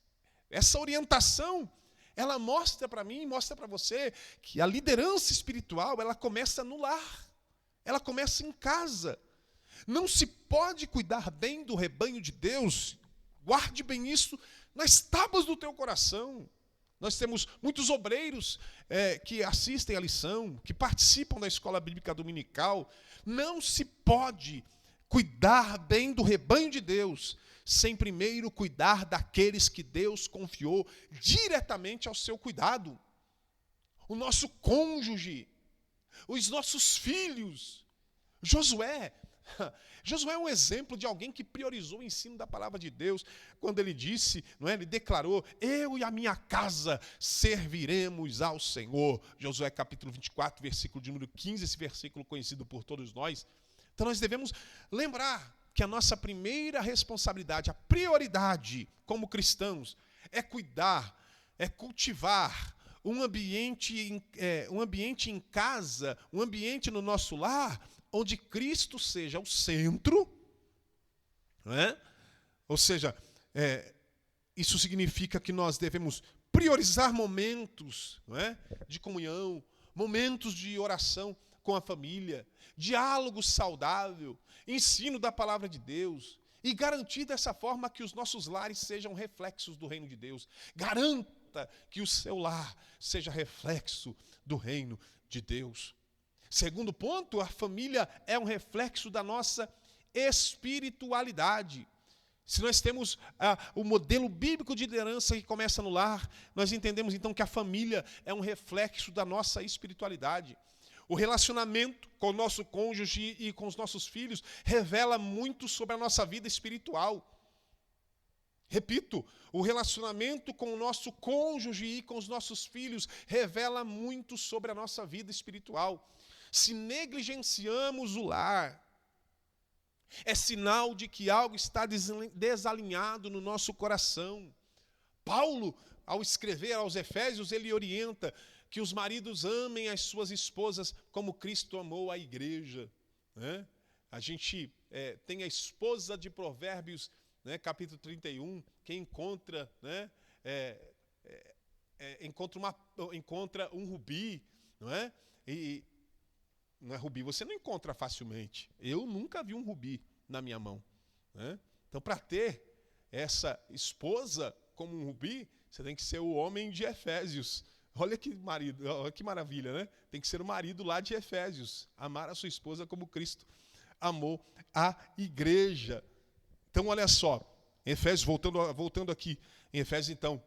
Essa orientação, ela mostra para mim, mostra para você, que a liderança espiritual, ela começa no lar. Ela começa em casa. Não se pode cuidar bem do rebanho de Deus, guarde bem isso nas tábuas do teu coração. Nós temos muitos obreiros que assistem à lição, que participam da escola bíblica dominical. Não se pode cuidar bem do rebanho de Deus sem primeiro cuidar daqueles que Deus confiou diretamente ao seu cuidado. O nosso cônjuge, os nossos filhos. Josué é um exemplo de alguém que priorizou o ensino da palavra de Deus, quando ele disse, ele declarou, eu e a minha casa serviremos ao Senhor. Josué capítulo 24, versículo de número 15, esse versículo conhecido por todos nós. Então nós devemos lembrar que a nossa primeira responsabilidade, a prioridade como cristãos, é cuidar, é cultivar um ambiente em casa, um ambiente no nosso lar, onde Cristo seja o centro, não é? Ou seja, isso significa que nós devemos priorizar momentos, não é? De comunhão, momentos de oração com a família, diálogo saudável, ensino da palavra de Deus, e garantir dessa forma que os nossos lares sejam reflexos do reino de Deus. Garanta que o seu lar seja reflexo do reino de Deus. Segundo ponto, a família é um reflexo da nossa espiritualidade. Se nós temos o modelo bíblico de liderança que começa no lar, nós entendemos então que a família é um reflexo da nossa espiritualidade. O relacionamento com o nosso cônjuge e com os nossos filhos revela muito sobre a nossa vida espiritual. Repito, o relacionamento com o nosso cônjuge e com os nossos filhos revela muito sobre a nossa vida espiritual. Se negligenciamos o lar, é sinal de que algo está desalinhado no nosso coração. Paulo, ao escrever aos Efésios, ele orienta que os maridos amem as suas esposas como Cristo amou a igreja. Né? A gente tem a esposa de Provérbios, né, capítulo 31, que encontra, né, encontra um rubi, não é? E não é rubi, você não encontra facilmente. Eu nunca vi um rubi na minha mão. Né? Então, para ter essa esposa como um rubi, você tem que ser o homem de Efésios. Olha que marido, olha que maravilha, né? Tem que ser o marido lá de Efésios. Amar a sua esposa como Cristo amou a igreja. Então, olha só, Efésios, voltando aqui, em Efésios, então,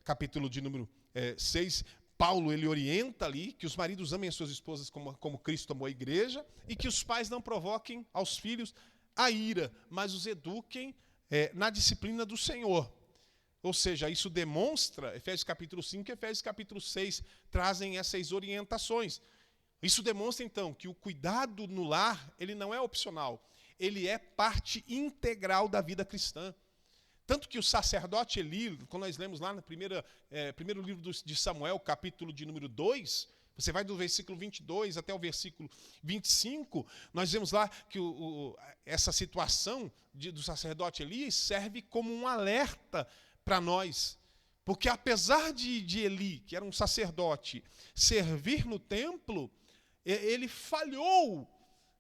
capítulo de número 6, Paulo, ele orienta ali que os maridos amem as suas esposas como Cristo amou a igreja e que os pais não provoquem aos filhos a ira, mas os eduquem na disciplina do Senhor. Ou seja, isso demonstra, Efésios capítulo 5 e Efésios capítulo 6 trazem essas orientações. Isso demonstra, então, que o cuidado no lar, ele não é opcional, ele é parte integral da vida cristã. Tanto que o sacerdote Eli, quando nós lemos lá no primeiro livro de Samuel, capítulo de número 2, você vai do versículo 22 até o versículo 25, nós vemos lá que essa situação do sacerdote Eli serve como um alerta para nós. Porque apesar de Eli, que era um sacerdote, servir no templo, ele falhou,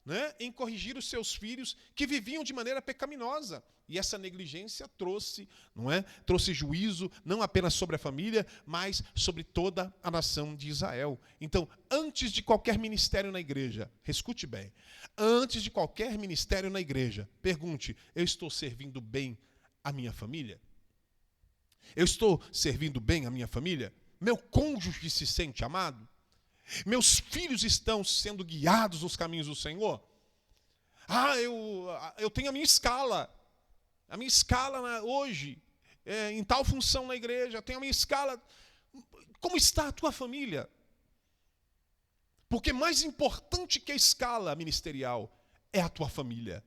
né, em corrigir os seus filhos que viviam de maneira pecaminosa. E essa negligência trouxe juízo não apenas sobre a família, mas sobre toda a nação de Israel. Então, antes de qualquer ministério na igreja, escute bem, antes de qualquer ministério na igreja, pergunte, eu estou servindo bem a minha família? Eu estou servindo bem a minha família? Meu cônjuge se sente amado? Meus filhos estão sendo guiados nos caminhos do Senhor? Eu tenho a minha escala. a minha escala hoje, em tal função na igreja, tenho a minha escala. Como está a tua família? Porque mais importante que a escala ministerial é a tua família.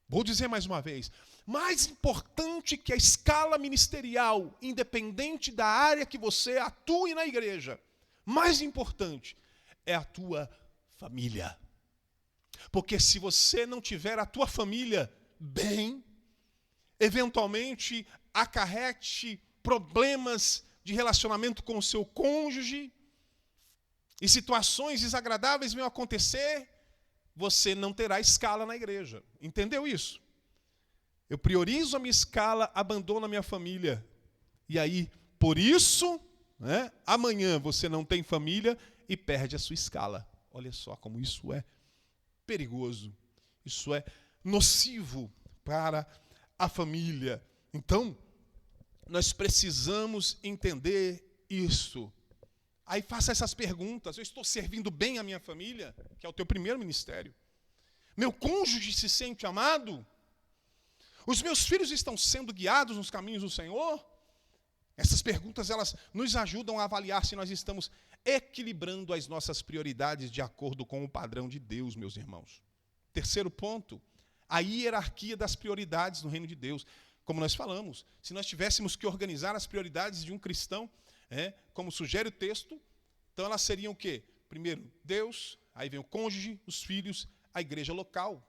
Vou dizer mais uma vez, mais importante que a escala ministerial, independente da área que você atue na igreja, mais importante é a tua família. Porque se você não tiver a tua família bem, eventualmente acarrete problemas de relacionamento com o seu cônjuge, e situações desagradáveis vão acontecer, você não terá escala na igreja. Entendeu isso? Eu priorizo a minha escala, abandono a minha família. E aí, por isso, amanhã você não tem família e perde a sua escala. Olha só como isso é perigoso. Isso é nocivo para a família. Então, nós precisamos entender isso. Aí faça essas perguntas. Eu estou servindo bem a minha família, que é o teu primeiro ministério? Meu cônjuge se sente amado? Os meus filhos estão sendo guiados nos caminhos do Senhor? Essas perguntas, elas nos ajudam a avaliar se nós estamos equilibrando as nossas prioridades de acordo com o padrão de Deus, meus irmãos. Terceiro ponto, a hierarquia das prioridades no reino de Deus. Como nós falamos, se nós tivéssemos que organizar as prioridades de um cristão, como sugere o texto, então elas seriam o quê? Primeiro, Deus, aí vem o cônjuge, os filhos, a igreja local.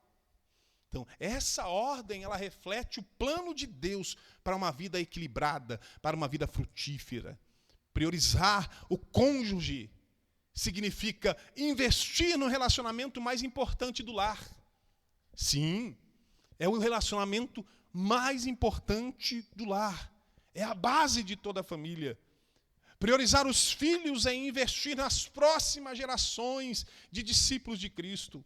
Então, essa ordem, ela reflete o plano de Deus para uma vida equilibrada, para uma vida frutífera. Priorizar o cônjuge significa investir no relacionamento mais importante do lar. Sim, é o relacionamento mais importante do lar. É a base de toda a família. Priorizar os filhos é investir nas próximas gerações de discípulos de Cristo.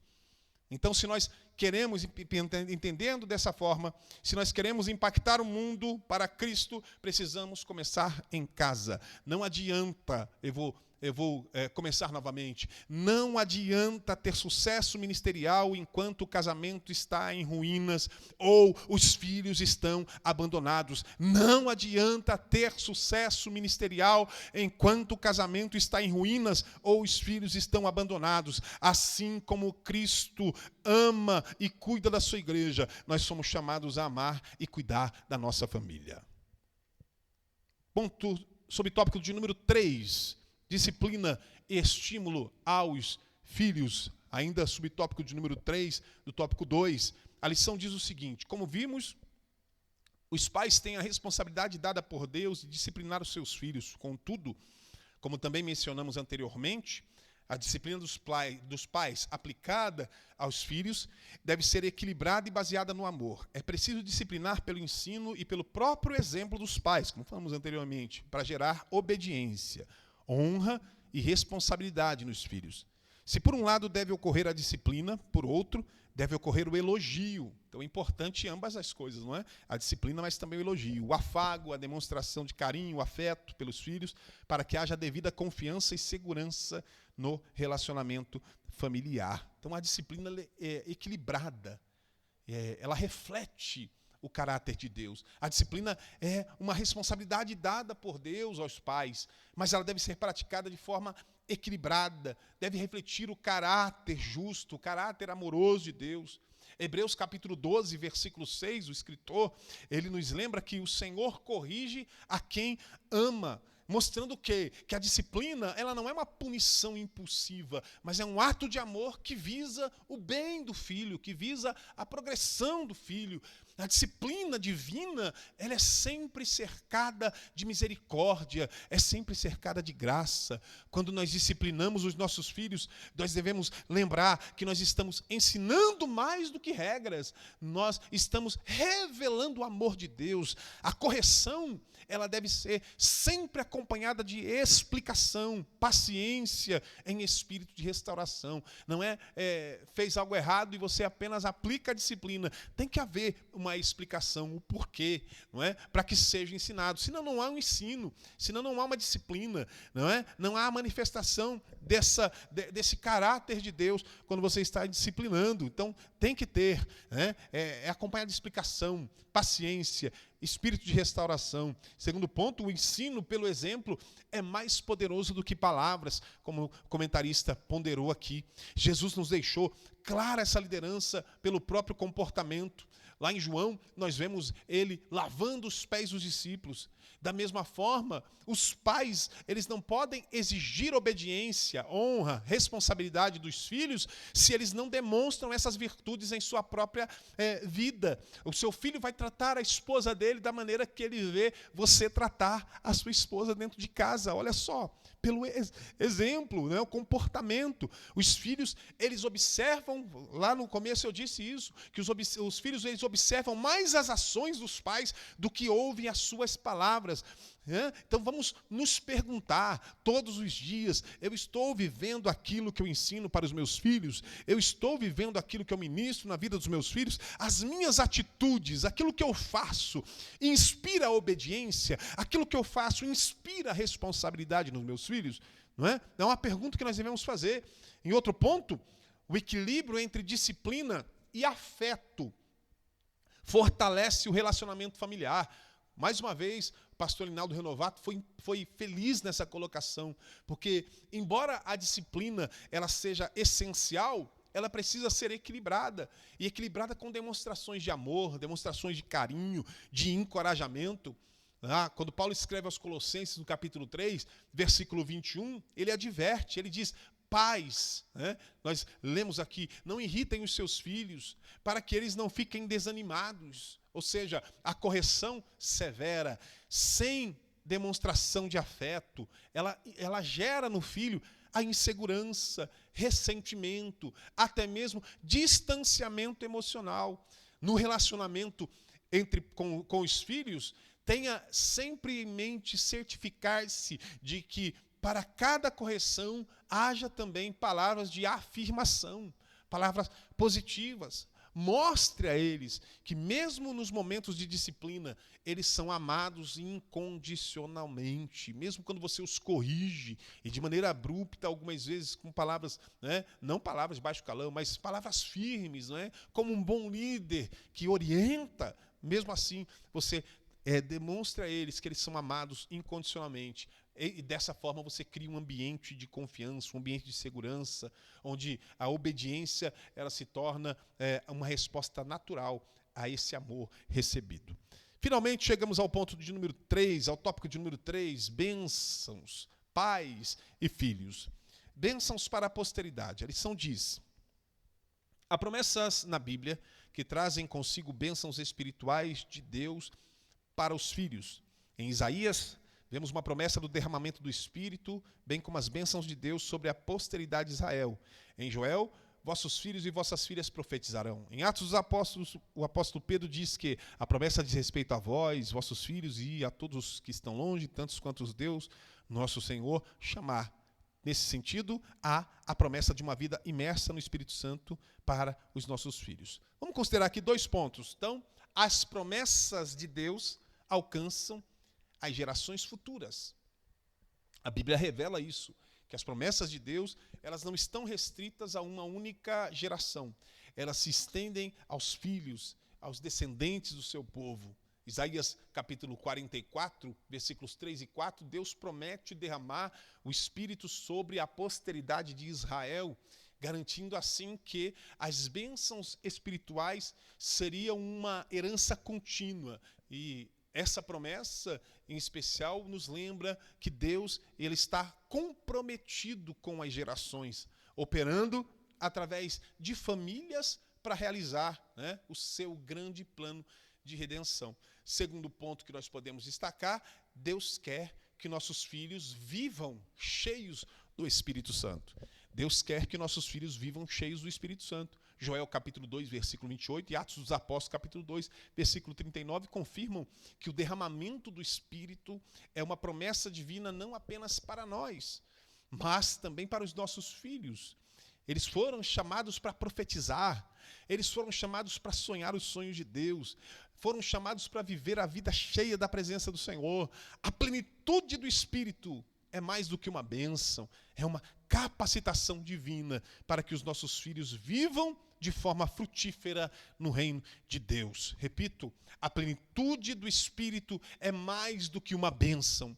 Então, se nós queremos, entendendo dessa forma, se nós queremos impactar o mundo para Cristo, precisamos começar em casa. Não adianta, eu vou começar novamente, não adianta ter sucesso ministerial enquanto o casamento está em ruínas ou os filhos estão abandonados. Não adianta ter sucesso ministerial enquanto o casamento está em ruínas ou os filhos estão abandonados. Assim como Cristo ama e cuida da sua igreja, nós somos chamados a amar e cuidar da nossa família. Ponto subtópico de número 3. Disciplina e estímulo aos filhos. Ainda subtópico de número 3, do tópico 2. A lição diz o seguinte: como vimos, os pais têm a responsabilidade dada por Deus de disciplinar os seus filhos. Contudo, como também mencionamos anteriormente, a disciplina dos pais aplicada aos filhos deve ser equilibrada e baseada no amor. É preciso disciplinar pelo ensino e pelo próprio exemplo dos pais, como falamos anteriormente, para gerar obediência, honra e responsabilidade nos filhos. Se por um lado deve ocorrer a disciplina, por outro deve ocorrer o elogio. Então é importante ambas as coisas, não é? A disciplina, mas também o elogio. O afago, a demonstração de carinho, afeto pelos filhos, para que haja devida confiança e segurança no relacionamento familiar. Então a disciplina é equilibrada, ela reflete o caráter de Deus. A disciplina é uma responsabilidade dada por Deus aos pais, mas ela deve ser praticada de forma equilibrada, deve refletir o caráter justo, o caráter amoroso de Deus. Hebreus capítulo 12, versículo 6, o escritor, ele nos lembra que o Senhor corrige a quem ama, mostrando o quê? Que a disciplina, ela não é uma punição impulsiva, mas é um ato de amor que visa o bem do filho, que visa a progressão do filho. A disciplina divina, ela é sempre cercada de misericórdia, é sempre cercada de graça. Quando nós disciplinamos os nossos filhos, nós devemos lembrar que nós estamos ensinando mais do que regras. Nós estamos revelando o amor de Deus. A correção, ela deve ser sempre acompanhada de explicação, paciência em espírito de restauração. Não fez algo errado e você apenas aplica a disciplina. Tem que haver uma a explicação, o porquê, não é? Para que seja ensinado. Senão não há um ensino, senão não há uma disciplina, não é? Não há a manifestação desse caráter de Deus quando você está disciplinando. Então, tem que ter, né? É acompanhado de explicação, paciência, espírito de restauração. Segundo ponto, o ensino pelo exemplo é mais poderoso do que palavras, como o comentarista ponderou aqui. Jesus nos deixou clara essa liderança pelo próprio comportamento. Lá em João, nós vemos ele lavando os pés dos discípulos. Da mesma forma, os pais, eles não podem exigir obediência, honra, responsabilidade dos filhos se eles não demonstram essas virtudes em sua própria vida. O seu filho vai tratar a esposa dele da maneira que ele vê você tratar a sua esposa dentro de casa. Olha só, pelo exemplo, né, o comportamento. Os filhos, eles observam, lá no começo eu disse isso, que os filhos eles observam mais as ações dos pais do que ouvem as suas palavras. Então vamos nos perguntar todos os dias: eu estou vivendo aquilo que eu ensino para os meus filhos? Eu estou vivendo aquilo que eu ministro na vida dos meus filhos? As minhas atitudes, aquilo que eu faço, inspira a obediência? Aquilo que eu faço inspira a responsabilidade nos meus filhos? Não é? É uma pergunta que nós devemos fazer. Em outro ponto, o equilíbrio entre disciplina e afeto fortalece o relacionamento familiar. Mais uma vez, o pastor Linaldo Renovato foi feliz nessa colocação, porque, embora a disciplina ela seja essencial, ela precisa ser equilibrada, e equilibrada com demonstrações de amor, demonstrações de carinho, de encorajamento. Quando Paulo escreve aos Colossenses, no capítulo 3, versículo 21, ele adverte, ele diz: pais, né? Nós lemos aqui, não irritem os seus filhos, para que eles não fiquem desanimados. Ou seja, a correção severa, sem demonstração de afeto, ela gera no filho a insegurança, ressentimento, até mesmo distanciamento emocional. No relacionamento com os filhos, tenha sempre em mente certificar-se de que para cada correção haja também palavras de afirmação, palavras positivas. Mostre a eles que mesmo nos momentos de disciplina, eles são amados incondicionalmente. Mesmo quando você os corrige, e de maneira abrupta, algumas vezes com palavras, né, não palavras de baixo calão, mas palavras firmes, né, como um bom líder que orienta, mesmo assim você demonstra a eles que eles são amados incondicionalmente. E dessa forma você cria um ambiente de confiança, um ambiente de segurança, onde a obediência ela se torna uma resposta natural a esse amor recebido. Finalmente chegamos ao ponto de número 3, ao tópico de número 3, bênçãos, pais e filhos. Bênçãos para a posteridade. A lição diz: há promessas na Bíblia que trazem consigo bênçãos espirituais de Deus para os filhos. Em Isaías, vemos uma promessa do derramamento do Espírito, bem como as bênçãos de Deus sobre a posteridade de Israel. Em Joel, vossos filhos e vossas filhas profetizarão. Em Atos dos Apóstolos, o apóstolo Pedro diz que a promessa diz respeito a vós, vossos filhos e a todos que estão longe, tantos quanto os Deus, nosso Senhor, chamar. Nesse sentido, há a promessa de uma vida imersa no Espírito Santo para os nossos filhos. Vamos considerar aqui 2 pontos. Então, as promessas de Deus alcançam as gerações futuras. A Bíblia revela isso, que as promessas de Deus, elas não estão restritas a uma única geração. Elas se estendem aos filhos, aos descendentes do seu povo. Isaías capítulo 44, versículos 3 e 4, Deus promete derramar o Espírito sobre a posteridade de Israel, garantindo assim que as bênçãos espirituais seriam uma herança contínua. E essa promessa, em especial, nos lembra que Deus ele está comprometido com as gerações, operando através de famílias para realizar, né, o seu grande plano de redenção. Segundo ponto que nós podemos destacar, Deus quer que nossos filhos vivam cheios do Espírito Santo. Deus quer que nossos filhos vivam cheios do Espírito Santo. Joel capítulo 2, versículo 28 e Atos dos Apóstolos capítulo 2, versículo 39 confirmam que o derramamento do Espírito é uma promessa divina não apenas para nós, mas também para os nossos filhos. Eles foram chamados para profetizar, eles foram chamados para sonhar os sonhos de Deus, foram chamados para viver a vida cheia da presença do Senhor. A plenitude do Espírito é mais do que uma bênção, é uma capacitação divina para que os nossos filhos vivam de forma frutífera no reino de Deus. Repito, a plenitude do Espírito é mais do que uma bênção.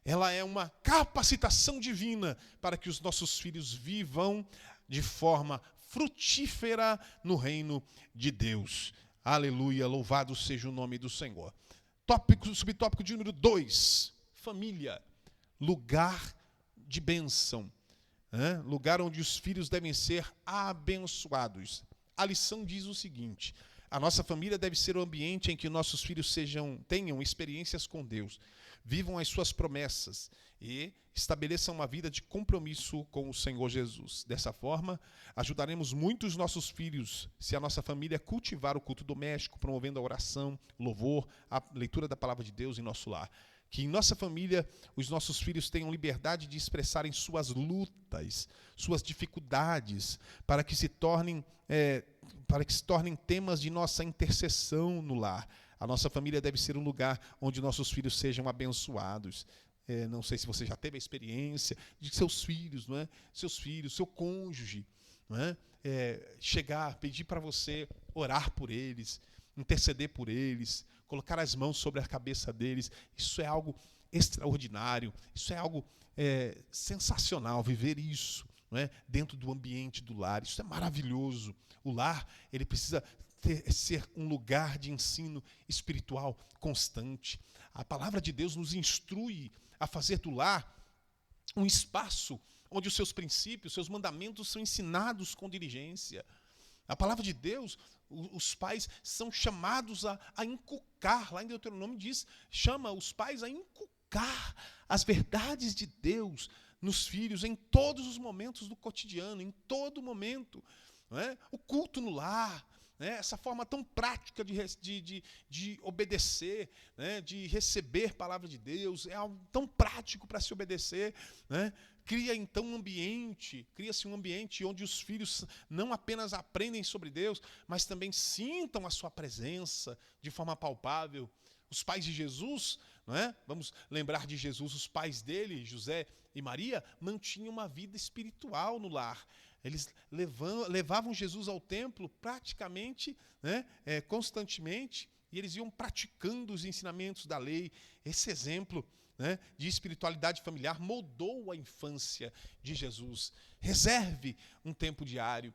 Ela é uma capacitação divina para que os nossos filhos vivam de forma frutífera no reino de Deus. Aleluia, louvado seja o nome do Senhor. Subtópico de número 2, família, lugar de bênção. Lugar onde os filhos devem ser abençoados. A lição diz o seguinte: a nossa família deve ser o ambiente em que nossos filhos tenham experiências com Deus, vivam as suas promessas e estabeleçam uma vida de compromisso com o Senhor Jesus. Dessa forma, ajudaremos muito os nossos filhos se a nossa família cultivar o culto doméstico, promovendo a oração, louvor, a leitura da palavra de Deus em nosso lar. Que em nossa família os nossos filhos tenham liberdade de expressarem suas lutas, suas dificuldades, para que se tornem temas de nossa intercessão no lar. A nossa família deve ser um lugar onde nossos filhos sejam abençoados. Não sei se você já teve a experiência de seus filhos, não é? Seus filhos, seu cônjuge, não é? Chegar, pedir para você orar por eles, interceder por eles, colocar as mãos sobre a cabeça deles. Isso é algo extraordinário, isso é algo sensacional, viver isso, não é? Dentro do ambiente do lar. Isso é maravilhoso. O lar, ele precisa ser um lugar de ensino espiritual constante. A palavra de Deus nos instrui a fazer do lar um espaço onde os seus princípios, seus mandamentos são ensinados com diligência. A palavra de Deus, os pais são chamados a inculcar, lá em Deuteronômio diz, chama os pais a inculcar as verdades de Deus nos filhos em todos os momentos do cotidiano, em todo momento. Não é? O culto no lar, essa forma tão prática de obedecer, de receber a palavra de Deus, é algo tão prático para se obedecer. Cria então cria-se um ambiente onde os filhos não apenas aprendem sobre Deus, mas também sintam a sua presença de forma palpável. Os pais de Jesus, vamos lembrar de Jesus, os pais dele, José e Maria, mantinham uma vida espiritual no lar. Eles levavam Jesus ao templo praticamente, constantemente, e eles iam praticando os ensinamentos da lei. Esse exemplo de espiritualidade familiar moldou a infância de Jesus. Reserve um tempo diário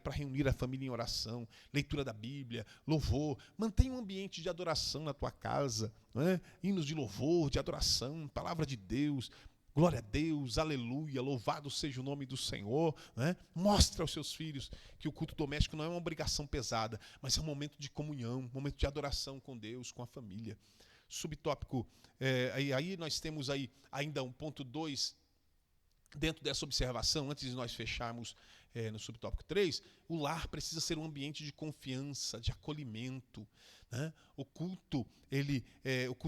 para reunir a família em oração, leitura da Bíblia, louvor. Mantenha um ambiente de adoração na tua casa, hinos de louvor, de adoração, palavra de Deus. Glória a Deus, aleluia, louvado seja o nome do Senhor. Mostra aos seus filhos que o culto doméstico não é uma obrigação pesada, mas é um momento de comunhão, um momento de adoração com Deus, com a família. Subtópico, aí nós temos aí ainda um ponto 2, dentro dessa observação, antes de nós fecharmos no subtópico 3, o lar precisa ser um ambiente de confiança, de acolhimento. O culto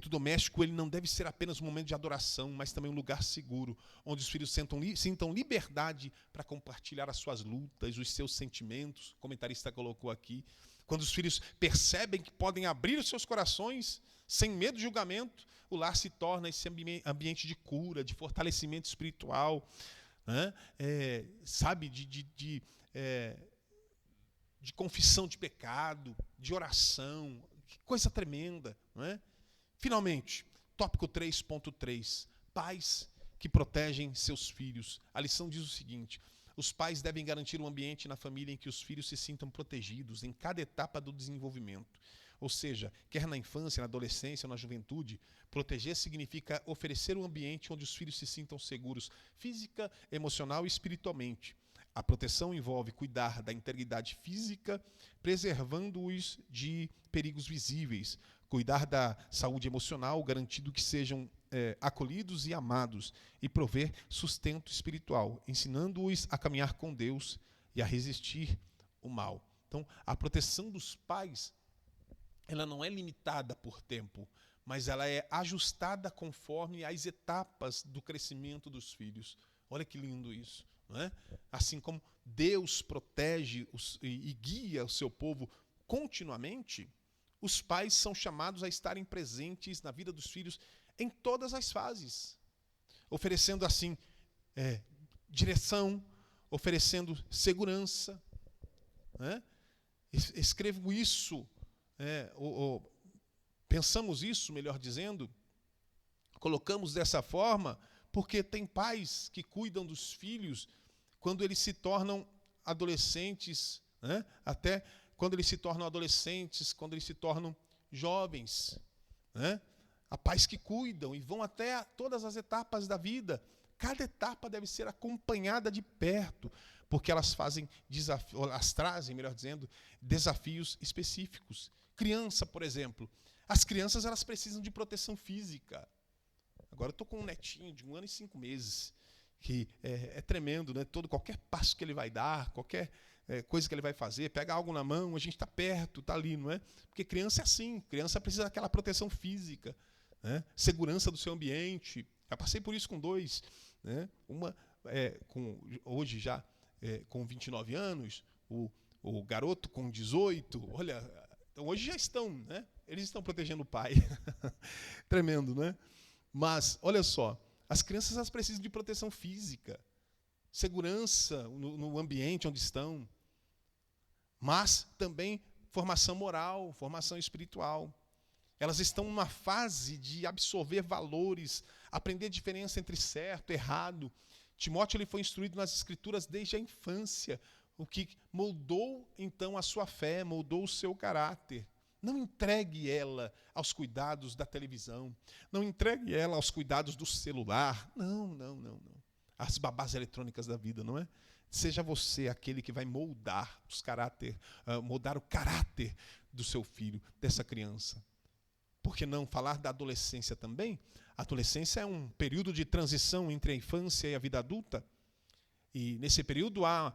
doméstico, ele não deve ser apenas um momento de adoração, mas também um lugar seguro, onde os filhos sintam liberdade para compartilhar as suas lutas, os seus sentimentos. O comentarista colocou aqui. Quando os filhos percebem que podem abrir os seus corações sem medo de julgamento, o lar se torna esse ambiente de cura, de fortalecimento espiritual, de confissão de pecado, de oração. Que coisa tremenda, não é? Finalmente, tópico 3.3, pais que protegem seus filhos. A lição diz o seguinte: os pais devem garantir um ambiente na família em que os filhos se sintam protegidos em cada etapa do desenvolvimento. Ou seja, quer na infância, na adolescência ou na juventude, proteger significa oferecer um ambiente onde os filhos se sintam seguros física, emocional e espiritualmente. A proteção envolve cuidar da integridade física, preservando-os de perigos visíveis, cuidar da saúde emocional, garantindo que sejam acolhidos e amados, e prover sustento espiritual, ensinando-os a caminhar com Deus e a resistir o mal. Então, a proteção dos pais, ela não é limitada por tempo, mas ela é ajustada conforme as etapas do crescimento dos filhos. Olha que lindo isso. não é? Assim como Deus protege e guia o seu povo continuamente, os pais são chamados a estarem presentes na vida dos filhos em todas as fases, oferecendo assim direção, oferecendo segurança. Né? Escrevo isso, pensamos isso, melhor dizendo, colocamos dessa forma, porque tem pais que cuidam dos filhos quando eles se tornam adolescentes, né? Até quando eles se tornam adolescentes, quando eles se tornam jovens. Né? Há pais que cuidam e vão até todas as etapas da vida. Cada etapa deve ser acompanhada de perto, porque elas trazem, melhor dizendo, desafios específicos. Criança, por exemplo. As crianças elas precisam de proteção física. Agora eu estou com um netinho de 1 ano e 5 meses, que é tremendo, né? Qualquer passo que ele vai dar, qualquer coisa que ele vai fazer, pega algo na mão, a gente está perto, está ali, não é? Porque criança é assim, criança precisa daquela proteção física, né? Segurança do seu ambiente. Já passei por isso com 2, né? Uma hoje já com 29 anos, o garoto com 18, olha, então hoje já estão, né? Eles estão protegendo o pai. Tremendo, né? Mas, olha só, as crianças elas precisam de proteção física, segurança no ambiente onde estão, mas também formação moral, formação espiritual. Elas estão numa fase de absorver valores, aprender a diferença entre certo e errado. Timóteo ele foi instruído nas Escrituras desde a infância, o que moldou então a sua fé, moldou o seu caráter. Não entregue ela aos cuidados da televisão, não entregue ela aos cuidados do celular. Não. As babás eletrônicas da vida, não é? Seja você aquele que vai moldar o caráter do seu filho, dessa criança. Por que não falar da adolescência também? A adolescência é um período de transição entre a infância e a vida adulta. E nesse período há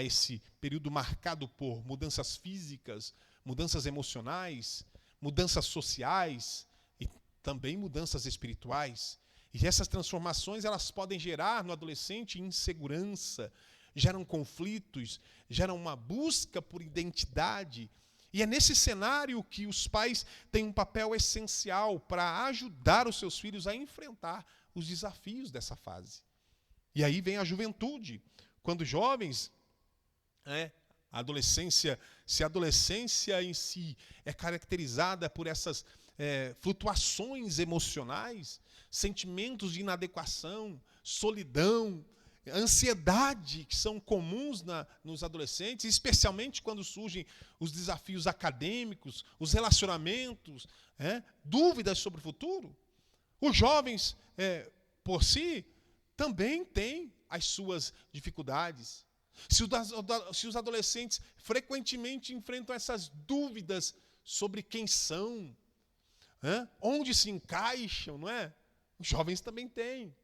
esse período marcado por mudanças físicas, mudanças emocionais, mudanças sociais e também mudanças espirituais. E essas transformações elas podem gerar no adolescente insegurança, geram conflitos, geram uma busca por identidade. E é nesse cenário que os pais têm um papel essencial para ajudar os seus filhos a enfrentar os desafios dessa fase. E aí vem a juventude. Quando jovens, a adolescência, se a adolescência em si é caracterizada por essas flutuações emocionais, sentimentos de inadequação, solidão, ansiedade, que são comuns nos adolescentes, especialmente quando surgem os desafios acadêmicos, os relacionamentos, dúvidas sobre o futuro. Os jovens, por si, também têm as suas dificuldades. Se os adolescentes frequentemente enfrentam essas dúvidas sobre quem são, onde se encaixam, não é? Os jovens também têm.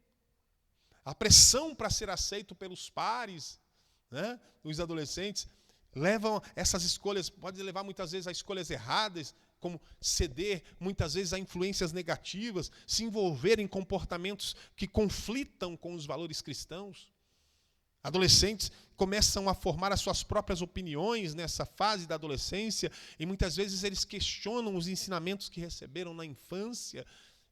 A pressão para ser aceito pelos pares, os adolescentes, levam essas escolhas, pode levar muitas vezes a escolhas erradas, como ceder muitas vezes a influências negativas, se envolver em comportamentos que conflitam com os valores cristãos. Adolescentes começam a formar as suas próprias opiniões nessa fase da adolescência e muitas vezes eles questionam os ensinamentos que receberam na infância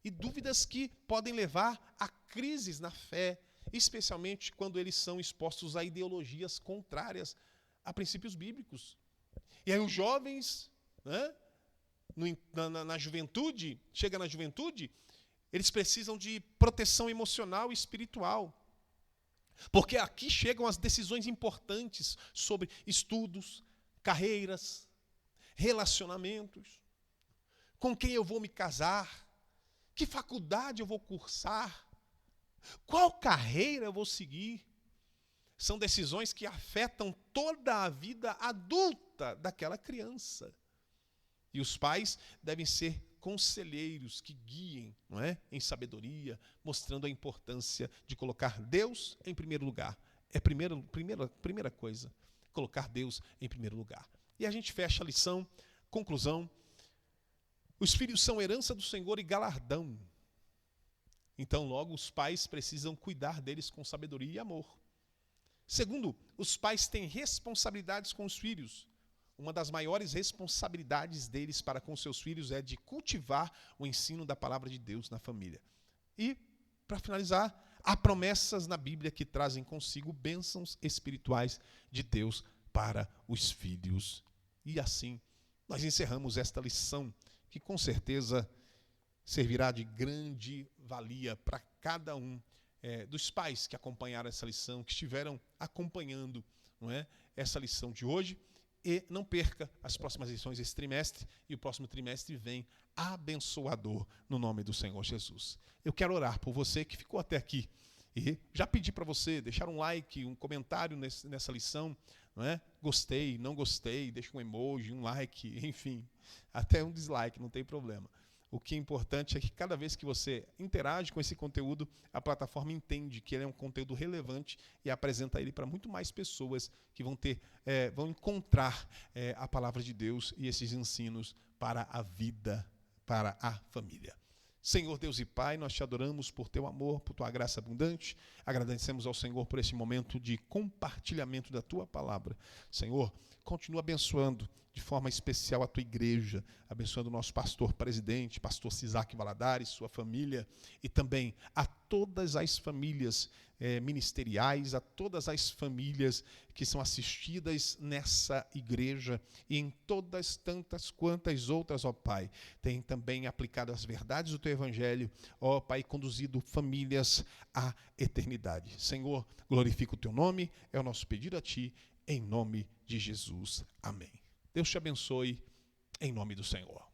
e dúvidas que podem levar a crises na fé, especialmente quando eles são expostos a ideologias contrárias a princípios bíblicos. E aí os jovens, na juventude, chega na juventude, eles precisam de proteção emocional e espiritual. Porque aqui chegam as decisões importantes sobre estudos, carreiras, relacionamentos, com quem eu vou me casar, que faculdade eu vou cursar, qual carreira eu vou seguir. São decisões que afetam toda a vida adulta daquela criança. E os pais devem ser conselheiros que guiem, não é? Em sabedoria, mostrando a importância de colocar Deus em primeiro lugar. É a primeira coisa, colocar Deus em primeiro lugar. E a gente fecha a lição, conclusão. Os filhos são herança do Senhor e galardão. Então, logo, os pais precisam cuidar deles com sabedoria e amor. Segundo, os pais têm responsabilidades com os filhos. Uma das maiores responsabilidades deles para com seus filhos é de cultivar o ensino da palavra de Deus na família. E, para finalizar, há promessas na Bíblia que trazem consigo bênçãos espirituais de Deus para os filhos. E assim, nós encerramos esta lição, que com certeza servirá de grande valia para cada um dos pais que acompanharam essa lição, que estiveram acompanhando, não é, essa lição de hoje. E não perca as próximas lições desse trimestre, e o próximo trimestre vem abençoador no nome do Senhor Jesus. Eu quero orar por você que ficou até aqui. E já pedi para você deixar um like, um comentário nessa lição, não é? Gostei, não gostei, deixa um emoji, um like, enfim, até um dislike, não tem problema. O que é importante é que cada vez que você interage com esse conteúdo, a plataforma entende que ele é um conteúdo relevante e apresenta ele para muito mais pessoas que vão encontrar a palavra de Deus e esses ensinos para a vida, para a família. Senhor Deus e Pai, nós te adoramos por teu amor, por tua graça abundante. Agradecemos ao Senhor por esse momento de compartilhamento da tua palavra. Senhor, continua abençoando de forma especial a tua igreja, abençoando o nosso pastor presidente, pastor Cisaque Valadares, sua família, e também a todas as famílias ministeriais, a todas as famílias que são assistidas nessa igreja e em todas tantas quantas outras, ó Pai, tem também aplicado as verdades do teu evangelho, ó Pai, conduzido famílias à eternidade. Senhor, glorifica o teu nome, é o nosso pedido a ti, em nome de Jesus. Amém. Deus te abençoe, em nome do Senhor.